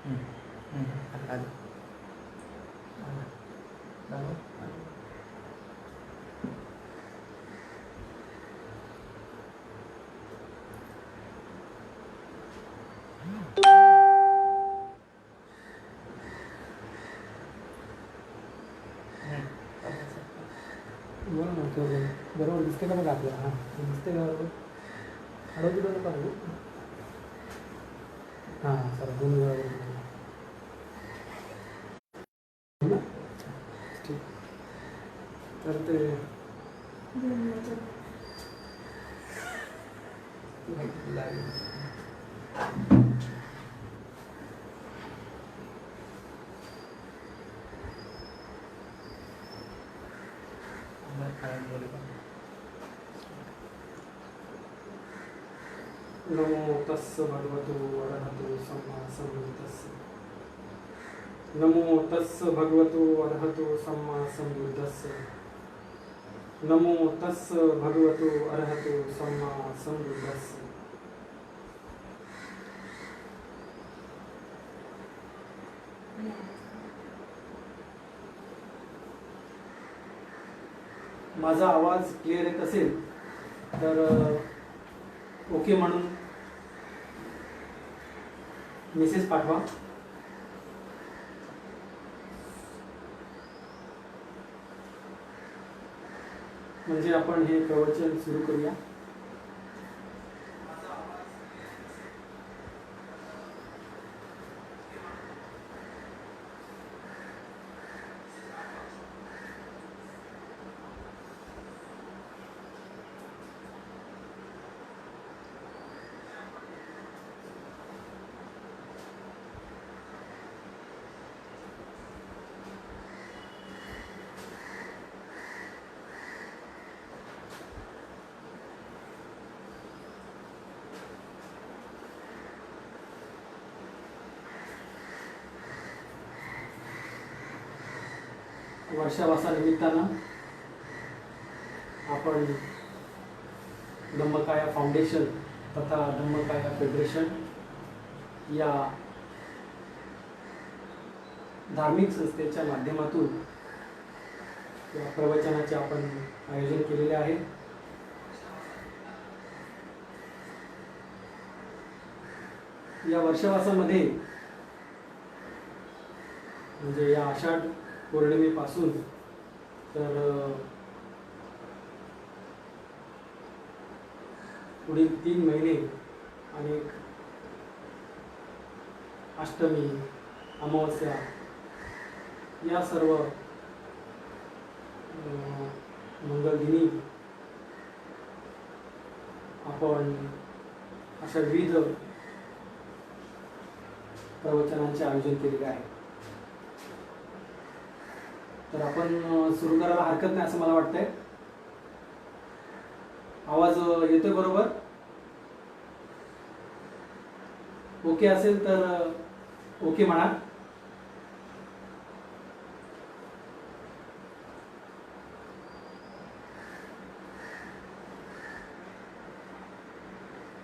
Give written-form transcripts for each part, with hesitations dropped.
आलं. बोला ना बरोबर दिसते का बघा आपल्याला. हां दिसते का बरोबर. हळद दिलं नका बघू. हां सर 2 वेळा ठीक. तर ते नमो तस्स भगवतो अरहतो सम्मा सम्बुद्धस्स. नमो तस्स भगवतो अरहतो सम्मा सम्बुद्धस्स. नमो तस्स भगवतो अरहतो सम्मा सम्बुद्धस्स. माझा आवाज क्लिअर येत असेल तर ओके म्हणून मेसेज पाठवा. म्हणजे आपण हे प्रवचन सुरू करूया. वर्षावासानिमित्तानं आपण धम्मकाया फाउंडेशन तथा धम्मकाया फेडरेशन या धार्मिक संस्थेच्या माध्यमातून या प्रवचनाचे आपण आयोजन केलेले आहे. या वर्षावासामध्ये म्हणजे या आषाढ पौर्णिमेपासून तर पुढील 3 महिने अनेक अष्टमी अमावस्या या सर्व मंगलदिनी आपण अशा विविध प्रवचनांचे आयोजन केलेले आहे. तर आपण सुरू करायला हरकत नाही असं मला वाटतंय. आवाज येतोय बरोबर. ओके असेल तर ओके म्हणा.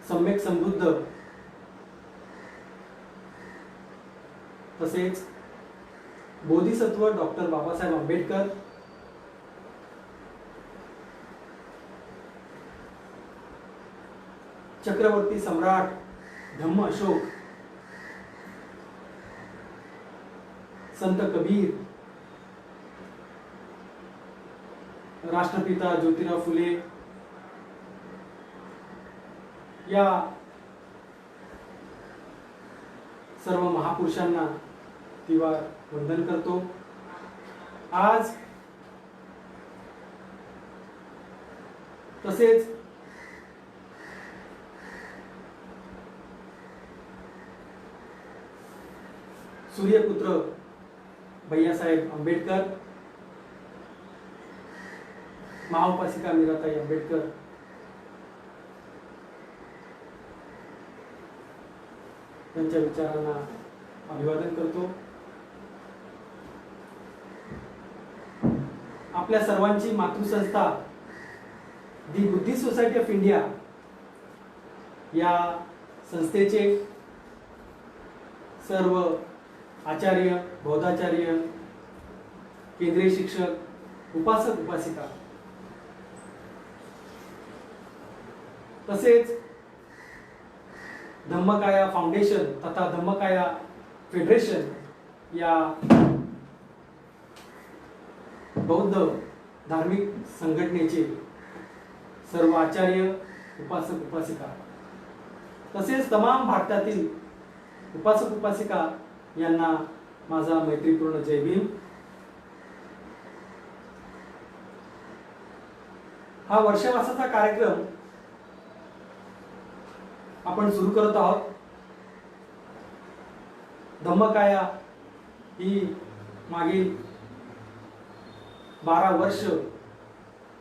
सम्यक समृद्ध तसेच बोधिसत्व डॉक्टर बाबासाहेब आंबेडकर चक्रवर्ती सम्राट धम्म अशोक संत कबीर राष्ट्रपिता ज्योतिराव फुले या सर्व महापुरुषांना तिवार वंदन करतो. आज तसेच सूर्यपुत्र भैयासाहेब आंबेडकर, महाउपासिका मीराताई आंबेडकर त्यांच्या विचारांना अभिवादन करतो. आपल्या सर्वांची मातृसंस्था the Buddhist society of India या संस्थेचे सर्व आचार्य, बौद्धाचार्य, केंद्रीय शिक्षक, उपासक उपासिका, तसेच धम्मकाया फाउंडेशन तथा धम्मकाया फेडरेशन या बौद्ध धार्मिक संघटनेचे सर्व आचार्य, उपासक उपासिका, तसेच तमाम भारतातील उपासक उपासिका यांना माझा मैत्रीपूर्ण जय भीम. हा वर्षवासाचा कार्यक्रम आपण सुरू करत आहोत. धम्मकाया ही मागील 12 वर्ष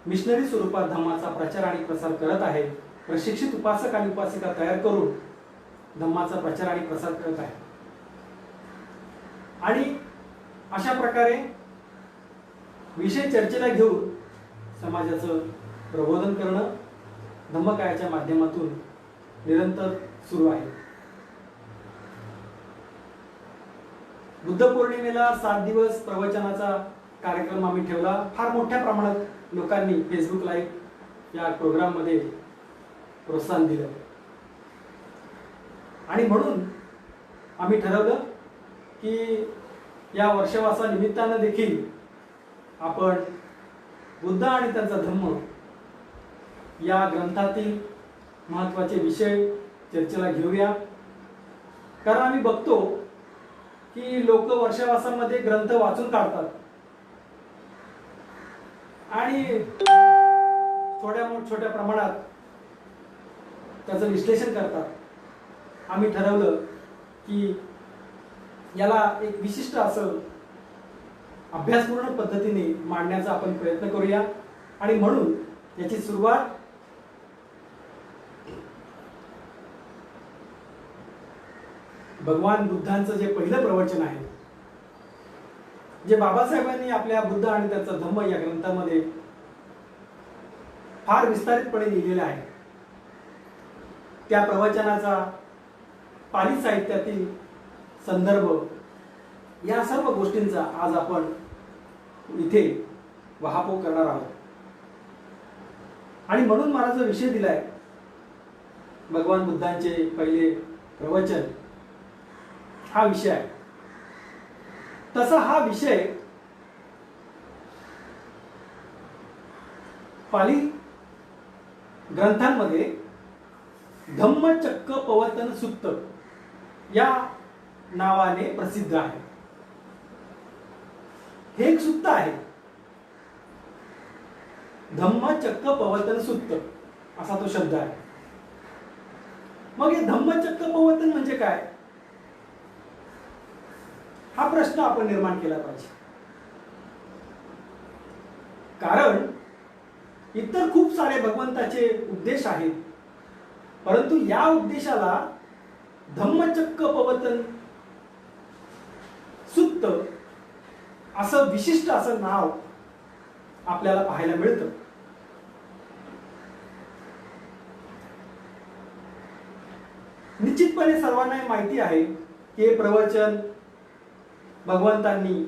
मिशनरी स्वरूपात धम्माचा प्रचार आणि प्रसार करत आहे. प्रशिक्षित उपासक आणि उपासिका तयार करून धम्माचा प्रचार आणि प्रसार करत आहे. आणि अशा प्रकारे विषय चर्चेला घेऊन समाजाचं प्रबोधन करणं धम्मकायाच्या माध्यमातून निरंतर सुरू आहे. बुद्ध पौर्णिमेला 7 दिवस प्रवचनाचा कार्यक्रम आम्ही ठेवला. फार मोठ्या प्रमाणात लोकांनी फेसबुक लाईव्ह या प्रोग्राम मध्ये प्रोत्साहन दिलं आणि म्हणून आम्ही ठरवलं की या वर्षवासा निमित्तानं देखील आपण बुद्ध आणि त्यांचा धम्म या ग्रंथातील महत्त्वाचे विषय चर्चेला घेऊया. कारण आम्ही बघतो की लोक वर्षवासामध्ये ग्रंथ वाचून काढतात आणि छोट्या प्रमाणात त्याचं विश्लेषण करतात. आम्ही ठरवलं की याला एक विशिष्ट असं अभ्यासपूर्ण पद्धतीने मांडण्याचा आपण प्रयत्न करूया आणि म्हणून याची सुरुवात भगवान बुद्धांचं जे पहिलं प्रवचन आहे, जे बाबासाहेबांनी आपल्या बुद्ध आणि त्याचा धम्म या ग्रंथामध्ये फार विस्तारितपणे लिहिलेलं आहे, त्या प्रवचनाचा पाली साहित्यातील संदर्भ या सर्व गोष्टींचा आज आपण इथे वहापोह करणार आहोत. आणि म्हणून मला जो विषय दिलाय भगवान बुद्धांचे पहिले प्रवचन हा विषय आहे. तसा हा विषय पाली ग्रंथांमध्ये धम्मचक्क पवर्तन सुत्त या नावाने प्रसिद्ध आहे. हे एक सुत्त आहे, धम्मचक्क पवर्तन सुत्त असा तो शब्द आहे. मग हे धम्मचक्क पवर्तन म्हणजे काय, हा प्रश्न आपण निर्माण केला पाहिजे. कारण इतर खूप सारे भगवंताचे उद्देश आहेत, परंतु या उद्देशाला धम्मचक्क पवर्तन सुत्त असं विशिष्ट असं नाव आपल्याला पाहायला मिळतं. निश्चितपणे सर्वांना माहिती आहे की हे प्रवचन भगवंतांनी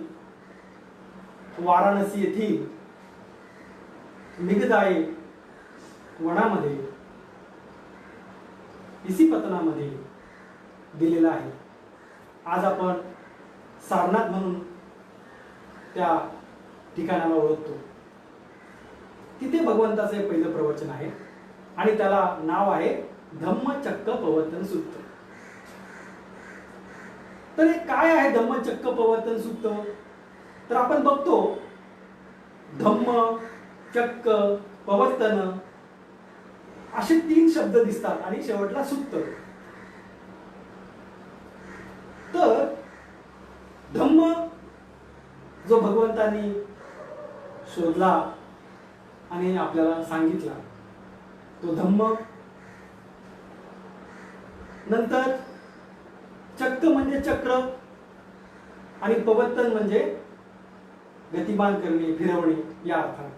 वाराणसी येथील मिगदाई वनामध्ये इसिपतनामध्ये दिलेला आहे. आज आपण सारनाथ म्हणून त्या ठिकाणाला ओळखतो. तिथे भगवंताचं हे पहिलं प्रवचन आहे आणि त्याला नाव आहे धम्मचक्क पवर्तन सुत्त. तर हे काय आहे धम्मचक्क पवर्तन सुत्त? तर आपण बघतो धम्म, चक्क, पवर्तन असे 3 शब्द दिसतात आणि शेवटला सुत्त. तर धम्म जो भगवंतांनी शोधला आणि आपल्याला सांगितला तो धम्म. नंतर चक्क म्हणजे चक्र आणि पवर्तन म्हणजे गतिमान करणे, फिरवणे या अर्थाने.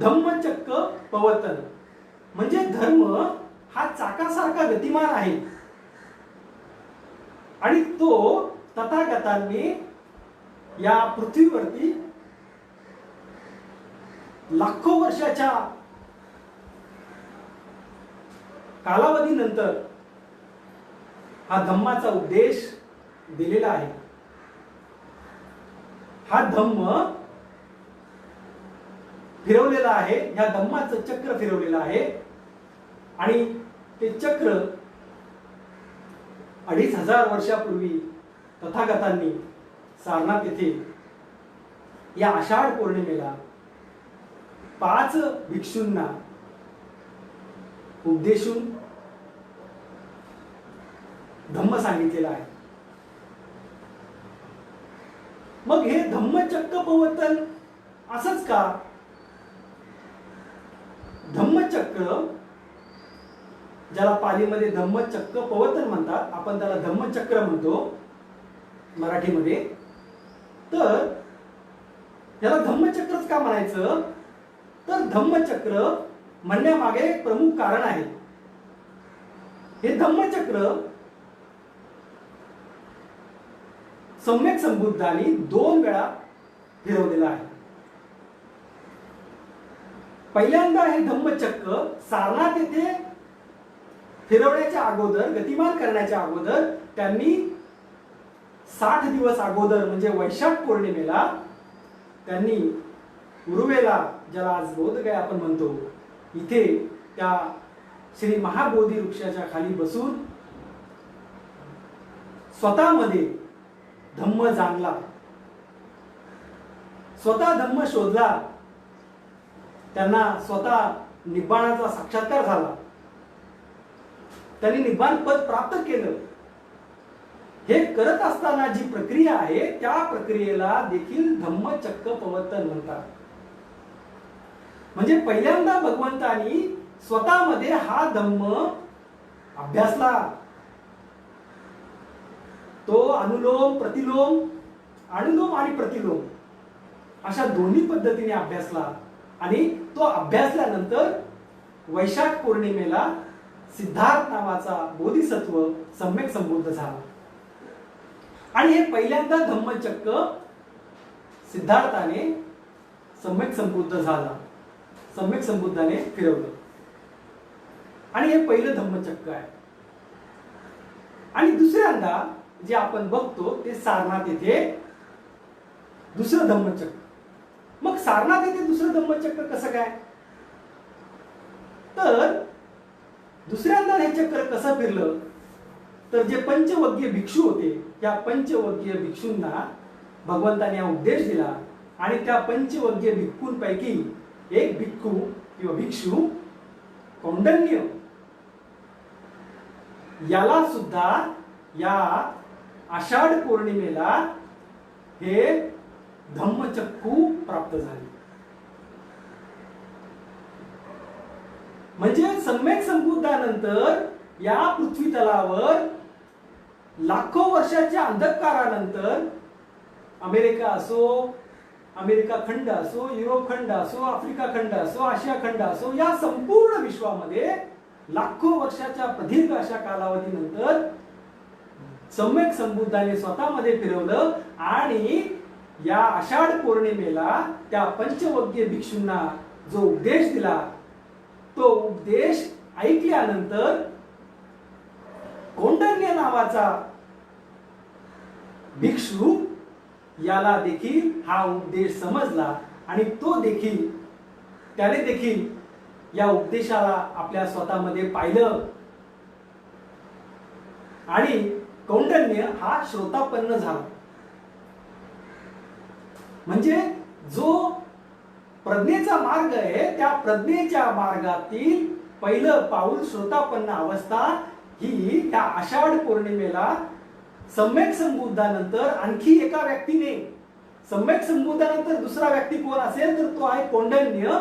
धम्मचक्क पवर्तन म्हणजे धर्म हा चाकासारखा गतिमान आहे आणि तो तथागतांनी या पृथ्वीवरती लाखो वर्षाच्या कालावधीनंतर हा धम्माचा उपदेश दिलेला आहे. हा धम्म फिरवलेला आहे, या धम्माचं चक्र फिरवलेलं आहे आणि ते चक्र 2500 वर्षापूर्वी तथागतांनी सारनाथ येथे या आषाढ पौर्णिमेला 5 भिक्षूंना उपदेशून धम्म सांगितलेला आहे. मग हे धम्मचक्र प्रवर्तन असंच का? धम्मचक्र, ज्याला पालीमध्ये धम्मचक्र प्रवर्तन म्हणतात, आपण त्याला धम्मचक्र म्हणतो मराठीमध्ये. तर याला धम्मचक्रच का म्हणायचं? तर धम्मचक्र म्हणण्यामागे एक प्रमुख कारण आहे. हे धम्मचक्र सम्यक संबुद्धांनी 2 वेळा फिरवलेलं आहे. पहिल्यांदा हे धम्मचक्र सारनाथ येथे फिरवण्याच्या अगोदर, गतिमान करण्याच्या अगोदर त्यांनी 60 दिवस अगोदर म्हणजे वैशाख पौर्णिमेला त्यांनी उरुवेला, ज्याला आज बोधगया आपण म्हणतो, इथे त्या श्री महाबोधी वृक्षाच्या खाली बसून स्वतःमध्ये धम्म जाणला, स्वतः धम्म शोधला. त्यांना स्वतः निब्बाणाचा साक्षात्कार झाला. त्यांनी निब्बाण पद प्राप्त केलं. हे करत असताना जी प्रक्रिया आहे त्या प्रक्रियेला देखील धम्मचक्र प्रवर्तन म्हणतात. म्हणजे पहिल्यांदा भगवंतानी स्वतःमध्ये हा धम्म अभ्यासला. तो अनुलोम प्रतिलोम, अनुलोम आणि प्रतिलोम अशा दोन्ही पद्धतीने अभ्यासला आणि तो अभ्यासल्यानंतर वैशाख पौर्णिमेला सिद्धार्थ नावाचा बोधिसत्व सम्यक संबुद्ध झाला. आणि हे पहिल्यांदा धम्मचक्र सिद्धार्थाने सम्यक संबुद्ध झाला, सम्यक संबुद्धाने फिरवलं आणि हे पहिलं धम्मचक्र आहे. आणि दुसऱ्यांदा जे आपण बघतो ते सारनाथ येथे दुसरं धम्मचक्र. मग सारनाथ येथे दुसरं धम्मचक्र कसं काय? तर दुसऱ्यांदा हे चक्र कसं फिरलं? तर जे पंचवग्गीय भिक्षू होते, त्या पंचवग्गीय भिक्षूंना भगवंताने हा उपदेश दिला आणि त्या पंचवग्गीय भिक्खूंपैकी एक भिक्खू किंवा भिक्षू कौंडन्य, याला सुद्धा या आषाढ पौर्णिमेला हे धम्मचक्कू प्राप्त झाले. म्हणजे सम्यक संबुद्धानंतर या पृथ्वी तलावर लाखो वर्षाच्या अंधकारानंतर अमेरिका असो, अमेरिका खंड असो, युरोप खंड असो, आफ्रिका खंड असो, आशिया खंड असो, या संपूर्ण विश्वामध्ये लाखो वर्षाच्या प्रदीर्घ अशा कालावधीनंतर सम्यक संबुद्धाने स्वतःमध्ये फिरवलं आणि या आषाढ पौर्णिमेला त्या पंचवग्गीय भिक्षूंना जो उपदेश दिला तो उपदेश ऐकल्यानंतर कौंडन्य नावाचा भिक्षू याला देखील हा उपदेश समजला आणि तो देखील, त्याने देखील या उपदेशाला आपल्या स्वतःमध्ये पाहिलं आणि कौंडन्य हा श्रोतापन्न झाला. म्हणजे जो प्रज्ञेचा मार्ग आहे त्या प्रज्ञेच्या मार्गातील पहिलं पाऊल श्रोतापन्न अवस्था ही या आषाढ पौर्णिमेला सम्यक संबुद्धानंतर आणखी एका व्यक्तीने, सम्यक संबुद्धानंतर दुसरा व्यक्ती कोण असेल तर तो आहे कौंडन्य.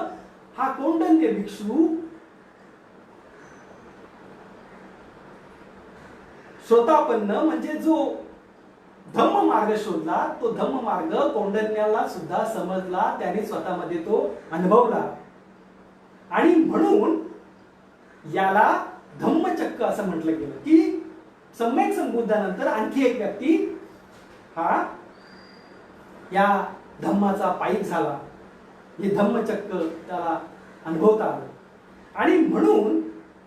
हा कौंडन्य भिक्षू श्रोतापन्न म्हणजे जो धम्म मार्ग शोधला, तो धम्म मार्ग कौंडन्याला सुद्धा समजला, त्याने स्वतःमध्ये तो अनुभवला आणि म्हणून याला धम्मचक्र असं म्हटलं गेलं की सम्यक संबुद्धानंतर आणखी एक व्यक्ती हा या धम्माचा पायीक झाला, हे धम्मचक्र त्याला अनुभवता आलं. आणि म्हणून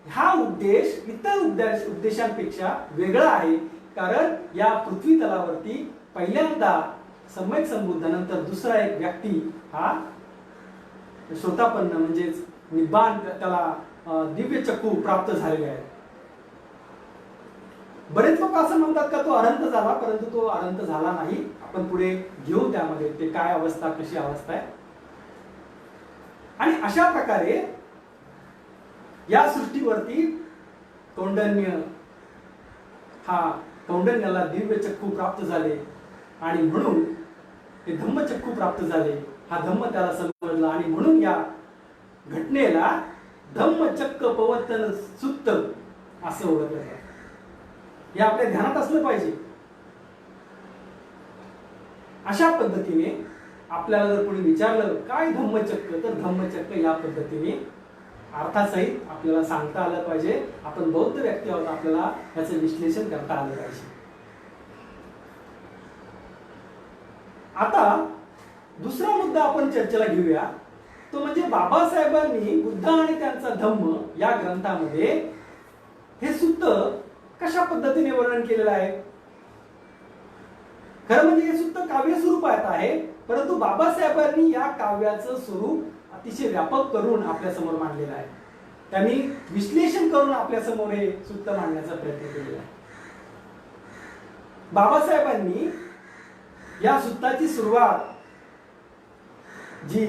हा उद्देश इतर उद्देशांपेक्षा वेगळा आहे, कारण या पृथ्वी तलावरती पहिल्यांदा सम्यक संबुद्धानंतर दुसरा एक व्यक्ती हा श्रोतापन्न म्हणजेच निब्बाण त्याला दिव्य चक्कू प्राप्त झालेले आहे. बरेच लोक असं म्हणतात का तो अनंत झाला, परंतु तो अनंत झाला नाही. आपण पुढे घेऊ त्यामध्ये ते काय अवस्था, कशी अवस्था आहे. आणि अशा प्रकारे या सृष्टीवरती कौंडन्याला दिव्य चक्कू प्राप्त झाले आणि म्हणून ते धम्मचक्कू प्राप्त झाले. हा धम्म त्याला समजला आणि म्हणून या घटनेला धम्मचक्क पवर्तन सुत्त असं ओळखलं जातं. हे आपल्या ध्यानात असलं पाहिजे. अशा पद्धतीने आपल्याला जर कोणी विचारलं काय धम्मचक्र, तर धम्मचक्र या पद्धतीने अर्थासहित आपल्याला सांगता आलं पाहिजे. आपण बौद्ध व्यक्ती आहोत, आपल्याला याचं विश्लेषण करता आलं पाहिजे. आता दुसरा मुद्दा आपण चर्चेला घेऊया, तो म्हणजे बाबासाहेबांनी बुद्ध आणि त्यांचा धम्म या ग्रंथामध्ये हे सुत्त कशा पद्धतीने वर्णन केलेलं आहे. खरं म्हणजे हे सुद्धा काव्य स्वरूपात आहे, परंतु बाबासाहेबांनी या काव्याचं स्वरूप अतिशय व्यापक करून आपल्या समोर मांडलेलं आहे. त्यांनी विश्लेषण करून आपल्या समोर हे सुत्त मांडण्याचा प्रयत्न केलेला आहे. बाबासाहेबांनी या सुत्ताची सुरुवात जी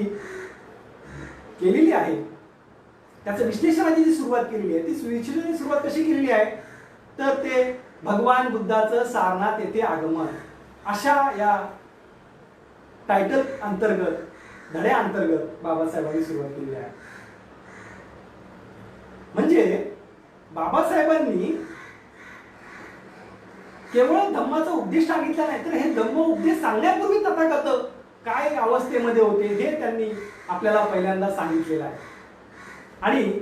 केलेली आहे, त्याचं विश्लेषणाची जी सुरुवात केलेली आहे, ती विश्लेषणाची सुरुवात कशी केलेली आहे, तर ते भगवान बुद्धाचं सारनाथ येथे आगमन अशा या टायटल अंतर्गत, धड्या अंतर्गत बाबासाहेबांनी सुरुवात केली आहे. म्हणजे बाबासाहेबांनी केवळ धम्माचा उपदेश सांगितला नाही, तर हे धम्म उपदेश सांगण्यापूर्वी तथागत काय अवस्थेमध्ये होते हे त्यांनी आपल्याला पहिल्यांदा सांगितलेलं आहे. आणि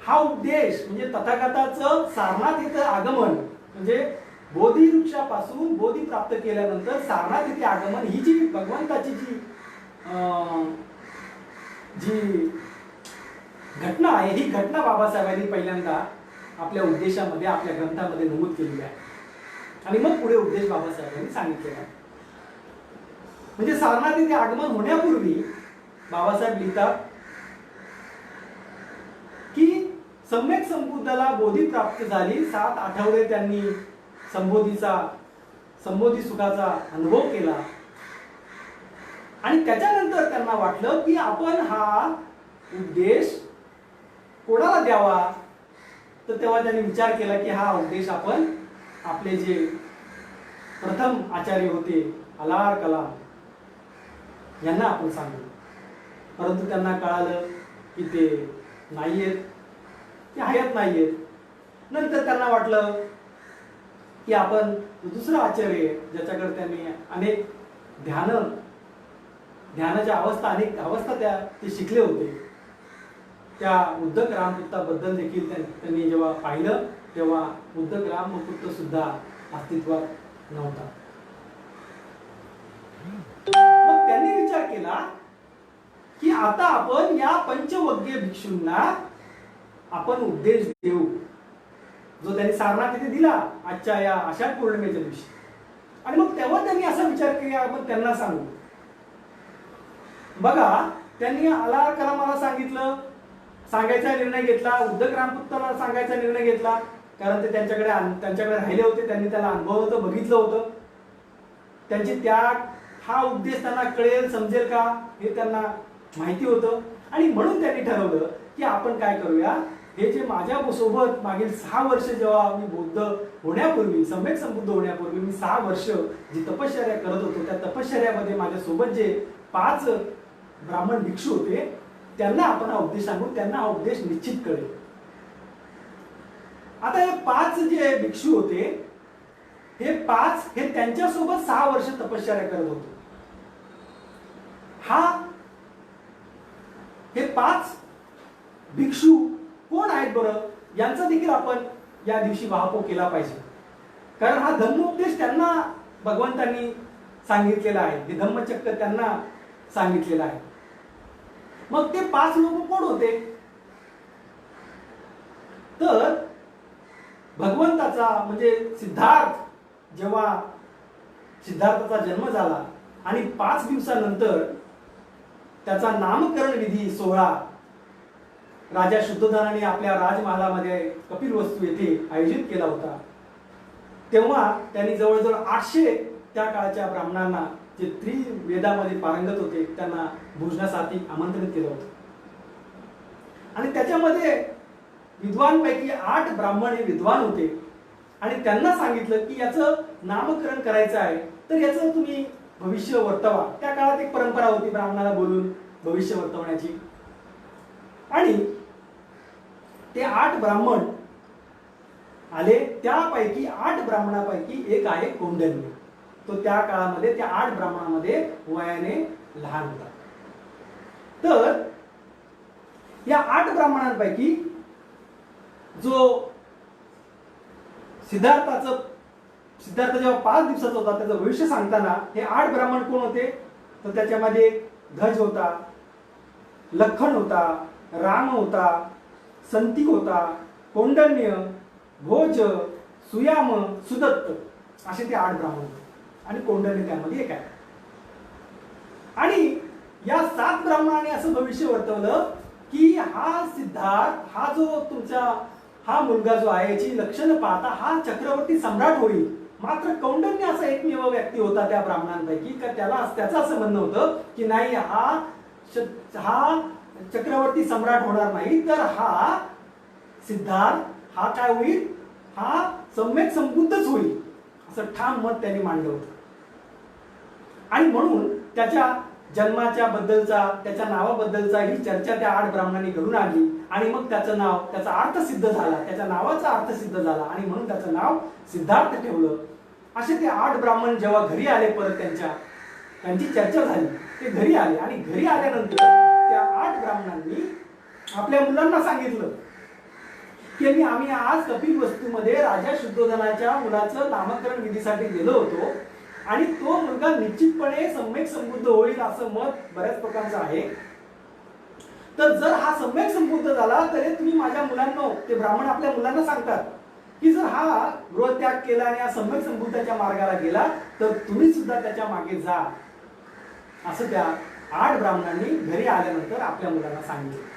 हा उपदेश म्हणजे तथागताचं सारनाथ येथे आगमन म्हणजे बोधी वृक्षापासून बोधी प्राप्त केल्यानंतर सारनाथ येथे आगमन ही जी भगवंताची जी घटना आहे, ही घटना बाबासाहेबांनी पहिल्यांदा आपल्या उद्देशामध्ये, आपल्या ग्रंथामध्ये नमूद केलेली आहे. आणि मग पुढे उपदेश बाबासाहेबांनी सांगितलेला आहे. म्हणजे सारनाथ येथे आगमन होण्यापूर्वी बाबासाहेब लिहितात की सम्यक संबुद्धाला बोधी प्राप्त झाली, 7 आठवडे त्यांनी संबोधी सुखाचा अनुभव केला आणि त्याच्यानंतर त्यांना वाटलं की आपण हा उपदेश कोणाला द्यावा. तर तेव्हा त्यांनी विचार केला की हा उपदेश आपण आपले जे प्रथम आचार्य होते अलार कलाम यांना आपण सांगू. परंतु त्यांना कळालं की ते नाहीयेत, ते हयात नाहीयेत. नंतर त्यांना वाटलं की आपण दुसरा आचार्य ज्याच्याकडे त्यांनी अनेक ध्यानाच्या अनेक अवस्था ते शिकले होते, त्या उद्धक रामपुत्ताबद्दल देखील त्यांनी जेव्हा पाहिलं तेव्हा उद्धक रामपुत्त सुद्धा अस्तित्वात नव्हता. मग त्यांनी विचार केला की आता आपण या पंचवग्य भिक्षूंना आपण उपदेश देऊ, जो त्यांनी सारनाथ येथे दिला आजच्या या आषाढ पौर्णिमेच्या दिवशी. आणि मग तेव्हा त्यांनी असा विचार केला आपण त्यांना सांगू. बघा, त्यांनी अलार कलामाला सांगायचा निर्णय घेतला, उद्धक रामपुत्ताला सांगायचा निर्णय घेतला, कारण ते त्यांच्याकडे राहिले होते, त्यांनी त्याला अनुभवलं होतं, बघितलं होतं. त्यांची त्याग हा उपदेश त्यांना कळेल, समजेल का हे त्यांना माहिती होतं. आणि म्हणून त्यांनी ठरवलं की आपण काय करूया, हे जे माझ्या सोबत मागील 6 वर्ष जेव्हा मी बुद्ध होण्यापूर्वी, सम्यक संबुद्ध होण्यापूर्वी मी 6 वर्ष जी तपश्चर्या करत होतो, त्या तपश्चर्यामध्ये माझ्या सोबत जे 5 ब्राह्मण भिक्षू होते त्यांना आपण हा उपदेश सांगू, त्यांना हा उपदेश निश्चित कळेल. आता हे 5 जे भिक्षू होते, हे 5 हे त्यांच्यासोबत 6 वर्ष तपश्चर्या करत होते. हे 5 भिक्षू कोण आहेत बरं, यांचा देखील आपण या दिवशी वाहपो केला पाहिजे. कारण हा धम्मोपदेश त्यांना भगवंतांनी सांगितलेला आहे, हे धम्मचक्र त्यांना सांगितलेलं आहे. मग ते 5 लोक कोण होते? तर भगवंताचा म्हणजे सिद्धार्थ, जेव्हा सिद्धार्थाचा जन्म झाला आणि 5 दिवसानंतर त्याचा नामकरण विधी सोहळा राजा शुद्धोधनाने आपल्या राजमहालामध्ये कपिलवस्तू येथे आयोजित केला होता, तेव्हा त्यांनी जवळजवळ 800 त्या काळच्या ब्राह्मणांना, जे त्रिवेदामध्ये पारंगत होते, त्यांना भोजनासाठी आमंत्रित केलं होतं. आणि त्याच्यामध्ये विद्वानपैकी 8 ब्राह्मण हे विद्वान होते आणि त्यांना सांगितलं की याचं नामकरण करायचं आहे, तर याचं तुम्ही भविष्य वर्तवा. त्या काळात एक परंपरा होती ब्राह्मणाला बोलून भविष्य वर्तवण्याची. आणि ते 8 ब्राह्मण आले. त्यापैकी 8 ब्राह्मणापैकी एक आहे कौंडन्य. तो त्या काळामध्ये त्या 8 ब्राह्मणांमध्ये वयाने लहान होता. तर या 8 ब्राह्मणांपैकी जो सिद्धार्थ जेव्हा 5 दिवसाचा होता, त्याचं भविष्य सांगताना हे 8 ब्राह्मण कोण होते? तर त्याच्यामध्ये ध्वज होता, लखन होता, राम होता, संतिक होता, कौंडन्य, भोज, सुयाम, सुदत्त, असे ते 8 ब्राह्मण होते आणि कौंडन्य त्यामध्ये एक आहे. आणि या 7 ब्राह्मणांनी असं भविष्य वर्तवलं की हा सिद्धार्थ, हा जो तुमचा हा मुलगा जो आहे, याची लक्षणं पाहता हा चक्रवर्ती सम्राट होईल. मात्र कौंडन्य असा एकमेव व्यक्ती होता त्या ब्राह्मणांपैकी का त्याचं असं म्हणणं होतं की नाही, हा चक्रवर्ती सम्राट होणार नाही, तर हा सिद्धार्थ हा काय होईल, हा सम्यक संबुद्धच होईल, असं ठाम मत त्यांनी मांडलं होतं. आणि म्हणून त्याच्या जन्माच्या बद्दलचा, त्याच्या नावाबद्दलचा ही चर्चा त्या 8 ब्राह्मणांनी घडून आली आणि मग त्याचं नाव, त्याचा अर्थ सिद्ध झाला, त्याच्या नावाचा अर्थ सिद्ध झाला आणि म्हणून त्याचं नाव सिद्धार्थ ठेवलं. असे ते 8 ब्राह्मण जेव्हा घरी आले, परत त्यांची चर्चा झाली, ते घरी आले आणि घरी आल्यानंतर त्या 8 ब्राह्मणांनी आपल्या मुलांना सांगितलं की आम्ही आज कपिलवस्तूमध्ये राजा शुद्धोधनाच्या मुलाचं नामकरण विधीसाठी गेलो होतो आणि तो मुलगा निश्चितपणे सम्यक संबुद्ध होईल असं मत बऱ्याच लोकांचं आहे. तर जर हा सम्यक संबुद्ध झाला तर तुम्ही माझ्या मुलांना, ते ब्राह्मण आपल्या मुलांना सांगतात की जर हा गृहत्याग केला आणि या सम्यक संबुद्धाच्या मार्गाला गेला तर तुम्ही सुद्धा त्याच्या मागे जा, असं त्या 8 ब्राह्मणांनी घरी आल्यानंतर आपल्या मुलांना सांगितलं.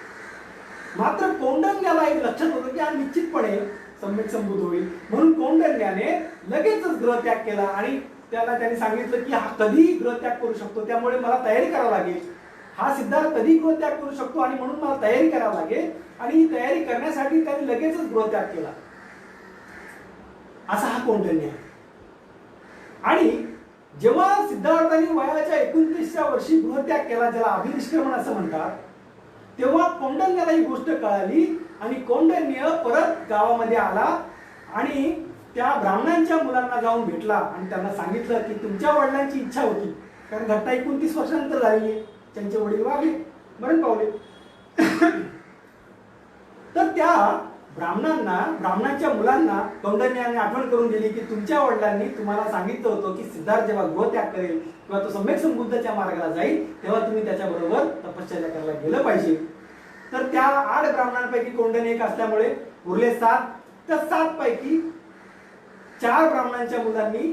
मात्र कौंडन्याला एक लक्षात होतं की हा निश्चितपणे सम्यक संबुद्ध होईल, म्हणून कौंडन्याने लगेचच गृहत्याग केला आणि त्यांनी सांगितलं की हा कधी गृहत्याग करू शकतो, त्यामुळे मला तयारी करावी लागेल. हा सिद्धार्थ कधी गृहत्याग करू शकतो आणि म्हणून मला तयारी करावी लागेल. आणि ही तयारी करण्यासाठी त्यांनी लगेचच गृहत्याग केला, असा हा कौंडन्य आहे. आणि जेव्हा सिद्धार्थाने वयाच्या 29व्या वर्षी गृहत्याग केला, ज्याला अभिनिष्क्रमण असं म्हणतात, तेव्हा कौंडन्याला ही गोष्ट कळाली आणि कौंडन्य परत गावामध्ये आला आणि त्या ब्राह्मणांच्या मुलांना जाऊन भेटला आणि त्यांना सांगितलं की तुमच्या वडिलांची इच्छा होती, कारण घटना 29 वर्षानंतर झाली, त्यांचे वडील वारले, मरण पावले. तर त्या ब्राह्मणांच्या मुलांना कौंडन्याने आठवण करून दिली की तुमच्या वडिलांनी तुम्हाला सांगितलं होतं की सिद्धार्थ जेव्हा गृहत्याग करेल किंवा तो सम्यक संबुद्धच्या मार्गाला जाईल तेव्हा तुम्ही त्याच्याबरोबर तपश्चर्या करायला गेलं पाहिजे. तर त्या 8 ब्राह्मणांपैकी कौंडन्य एक असल्यामुळे उरले 7. त्या 7 पैकी 4 ब्राह्मणांच्या मुलांनी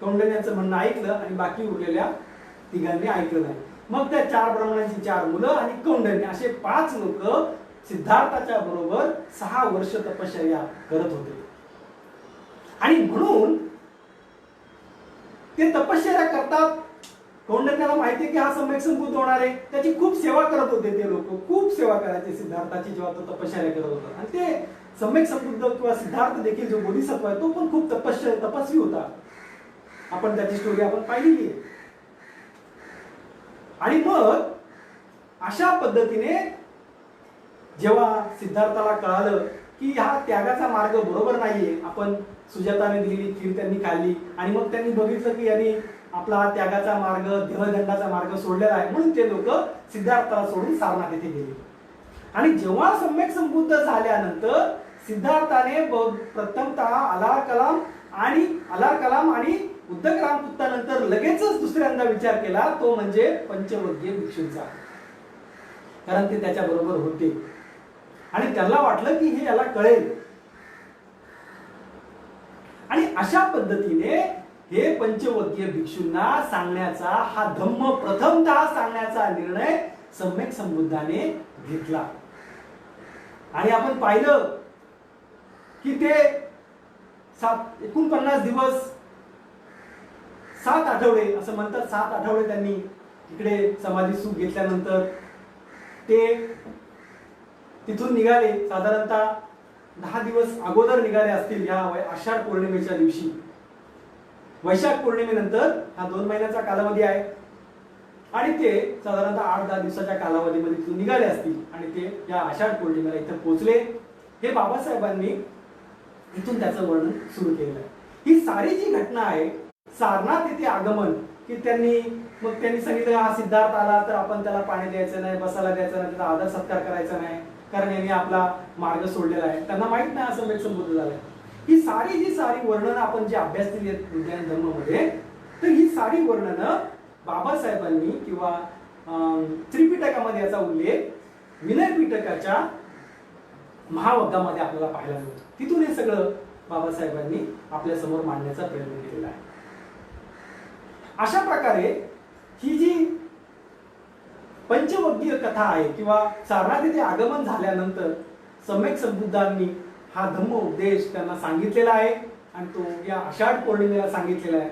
कौंडन्याचं म्हणणं ऐकलं आणि बाकी उरलेल्या 3घांनी ऐकलं नाही. मग त्या 4 ब्राह्मणांची 4 मुलं आणि कौंडन्य असे 5 लोक सिद्धार्थाच्या बरोबर 6 वर्ष तपश्चर्या करत होते. आणि म्हणून ते तपश्चर्या करतात. कौंडन्याला माहिती की हा सम्यक संबुद्ध होणार आहे, त्याची खूप सेवा करत होते ते लोक, खूप सेवा करायचे सिद्धार्थाची जेव्हा तो तपश्चर्या करत होता. आणि ते सम्यक संबुद्ध किंवा सिद्धार्थ देखील जो बोधिसत्व आहे तो पण खूप तपस्वी होता. आपण त्याची स्टोरी आपण पाहिलेली आहे. आणि मग अशा पद्धतीने जेव्हा सिद्धार्थाला कळालं की हा त्यागाचा मार्ग बरोबर नाहीये, आपण सुजाताने दिलेली खीर त्यांनी खाल्ली आणि मग त्यांनी बघितलं की यांनी आपला त्यागाचा मार्ग, देहदंडाचा मार्ग सोडलेला आहे, म्हणून ते लोक सिद्धार्थाला सोडून सारनाथ येथे गेले. आणि जेव्हा सम्यक संबुद्ध झाल्यानंतर सिद्धार्थाने प्रथमतः अलार कलाम आणि अलार कलाम आणि उद्धव रामपुत्तानंतर लगेचच दुसऱ्यांदा विचार केला तो म्हणजे पंचवर्गीय भिक्षूंचा, कारण ते त्याच्या बरोबर होते आणि त्याला वाटलं की हे याला कळेल. आणि अशा पद्धतीने हे पंचवर्गीय भिक्षूंना सांगण्याचा हा धम्म प्रथमतः सांगण्याचा निर्णय सम्यक संबुद्धाने घेतला. आणि आपण पाहिलं की ते 49 दिवस 7 आठवडे असं म्हणतात, 7 आठवडे त्यांनी इकडे समाधी सुख घेतल्यानंतर ते तिथून निघाले. साधारणतः 10 दिवस अगोदर निघाले असतील या आषाढ पौर्णिमेच्या दिवशी. वैशाख पौर्णिमेनंतर हा 2 महिन्याचा कालावधी आहे आणि ते साधारणतः 8-10 दिवसाच्या कालावधीमध्ये तिथून निघाले असतील आणि ते या आषाढ पौर्णिमेला इथं पोहोचले. हे बाबासाहेबांनी इथून त्याचं वर्णन सुरू केलेलं आहे. ही सारी जी घटना आहे, सारनाथ येथे आगमन, की त्यांनी सांगितलं हा सिद्धार्थ आला तर आपण त्याला पाणी द्यायचं नाही, बसायला द्यायचं नाही, त्याचा आदर सत्कार करायचा नाही, कारण यांनी आपला मार्ग सोडलेला आहे. त्यांना माहित नाही असं सम्यक संबुद्ध झालंय. ही सारी वर्णनं आपण जे अभ्यासलेली आहेत विज्ञान धर्मामध्ये, तर ही सारी वर्णनं बाबासाहेबांनी किंवा त्रिपिटकामध्ये याचा उल्लेख विनय पिटकाच्या महावग्गामध्ये आपल्याला पाहायला मिळतो. तिथून हे सगळं बाबासाहेबांनी आपल्या समोर मांडण्याचा प्रयत्न केलेला आहे. अशा प्रकारे ही जी पंचवर्गीय कथा आहे किंवा सारनाथ येथे आगमन झाल्यानंतर सम्यक संबुद्धांनी हा धम्म उपदेश त्यांना सांगितलेला आहे आणि तो या आषाढ पौर्णिमेला सांगितलेला आहे.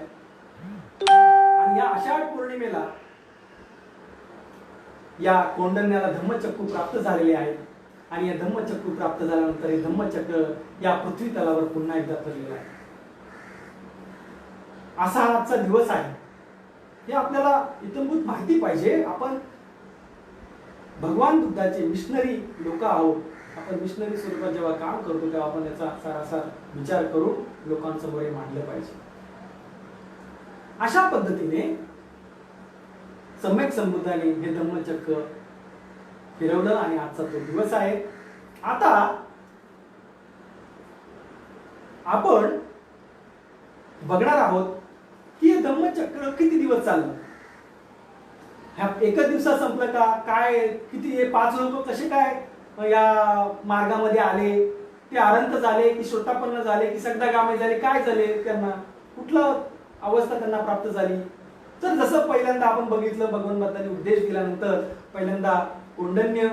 आणि या आषाढ पौर्णिमेला या कौंडण्याला धम्मचक्कू प्राप्त झालेले आहेत आणि या धम्मचक्कू प्राप्त झाल्यानंतर हे धम्मचक्र या पृथ्वी तलावर पुन्हा एकदा फिरलेलं आहे. असा आजचा दिवस आहे. हे आपल्याला इतंभूत माहिती पाहिजे. आपण भगवान बुद्धाचे मिशनरी लोक आहोत. आपण मिशनरी स्वरूपात जेव्हा काम करतो तेव्हा आपण याचा सारासार विचार करून लोकांसमोर हे मांडलं पाहिजे. अशा पद्धतीने सम्यक संबुद्धाने हे धम्मचक्र फिरवलं आणि आजचा तो दिवस आहे. आता आपण बघणार आहोत की हे धम्मचक्र किती दिवस चाललं. ह्या एकच दिवसात संपलं का काय, किती हे 5 लोक कसे काय या मार्गामध्ये आले, ते अरंत झाले की श्रोतापन्न झाले की सगदागामी झाले, काय झाले, त्यांना कुठलं अवस्था त्यांना प्राप्त झाली. तर जसं पहिल्यांदा आपण बघितलं भगवान बुद्धांनी उपदेश दिल्यानंतर पहिल्यांदा कौंडण्य,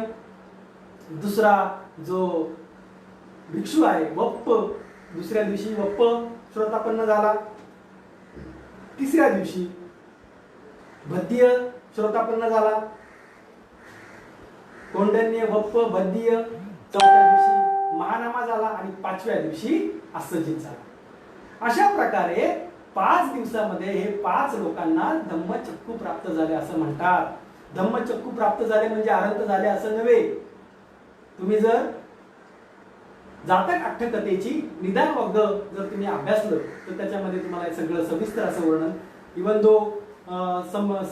दुसरा जो भिक्षू आहे वप्प, दुसऱ्या दिवशी वप्प श्रोतापन्न झाला, तिसऱ्या दिवशी भद्य श्रोतापन्न झाला, कौंडण्य वप्प भद्य, चौथ्या दिवशी महानामा झाला आणि 5व्या दिवशी अस्सजीत झाला. अशा प्रकारे 5 दिवसामध्ये हे 5 लोकांना धम्मचक्कू प्राप्त झाले असं म्हणतात. धम्मचक्कू प्राप्त झाले म्हणजे अरंत झाले असं नव्हे. तुम्ही जर जातक अठ्ठकथेची निदान वग्ग जर तुम्ही अभ्यासलं तर त्याच्यामध्ये तुम्हाला हे सगळं सविस्तर असं वर्णन, इवन दो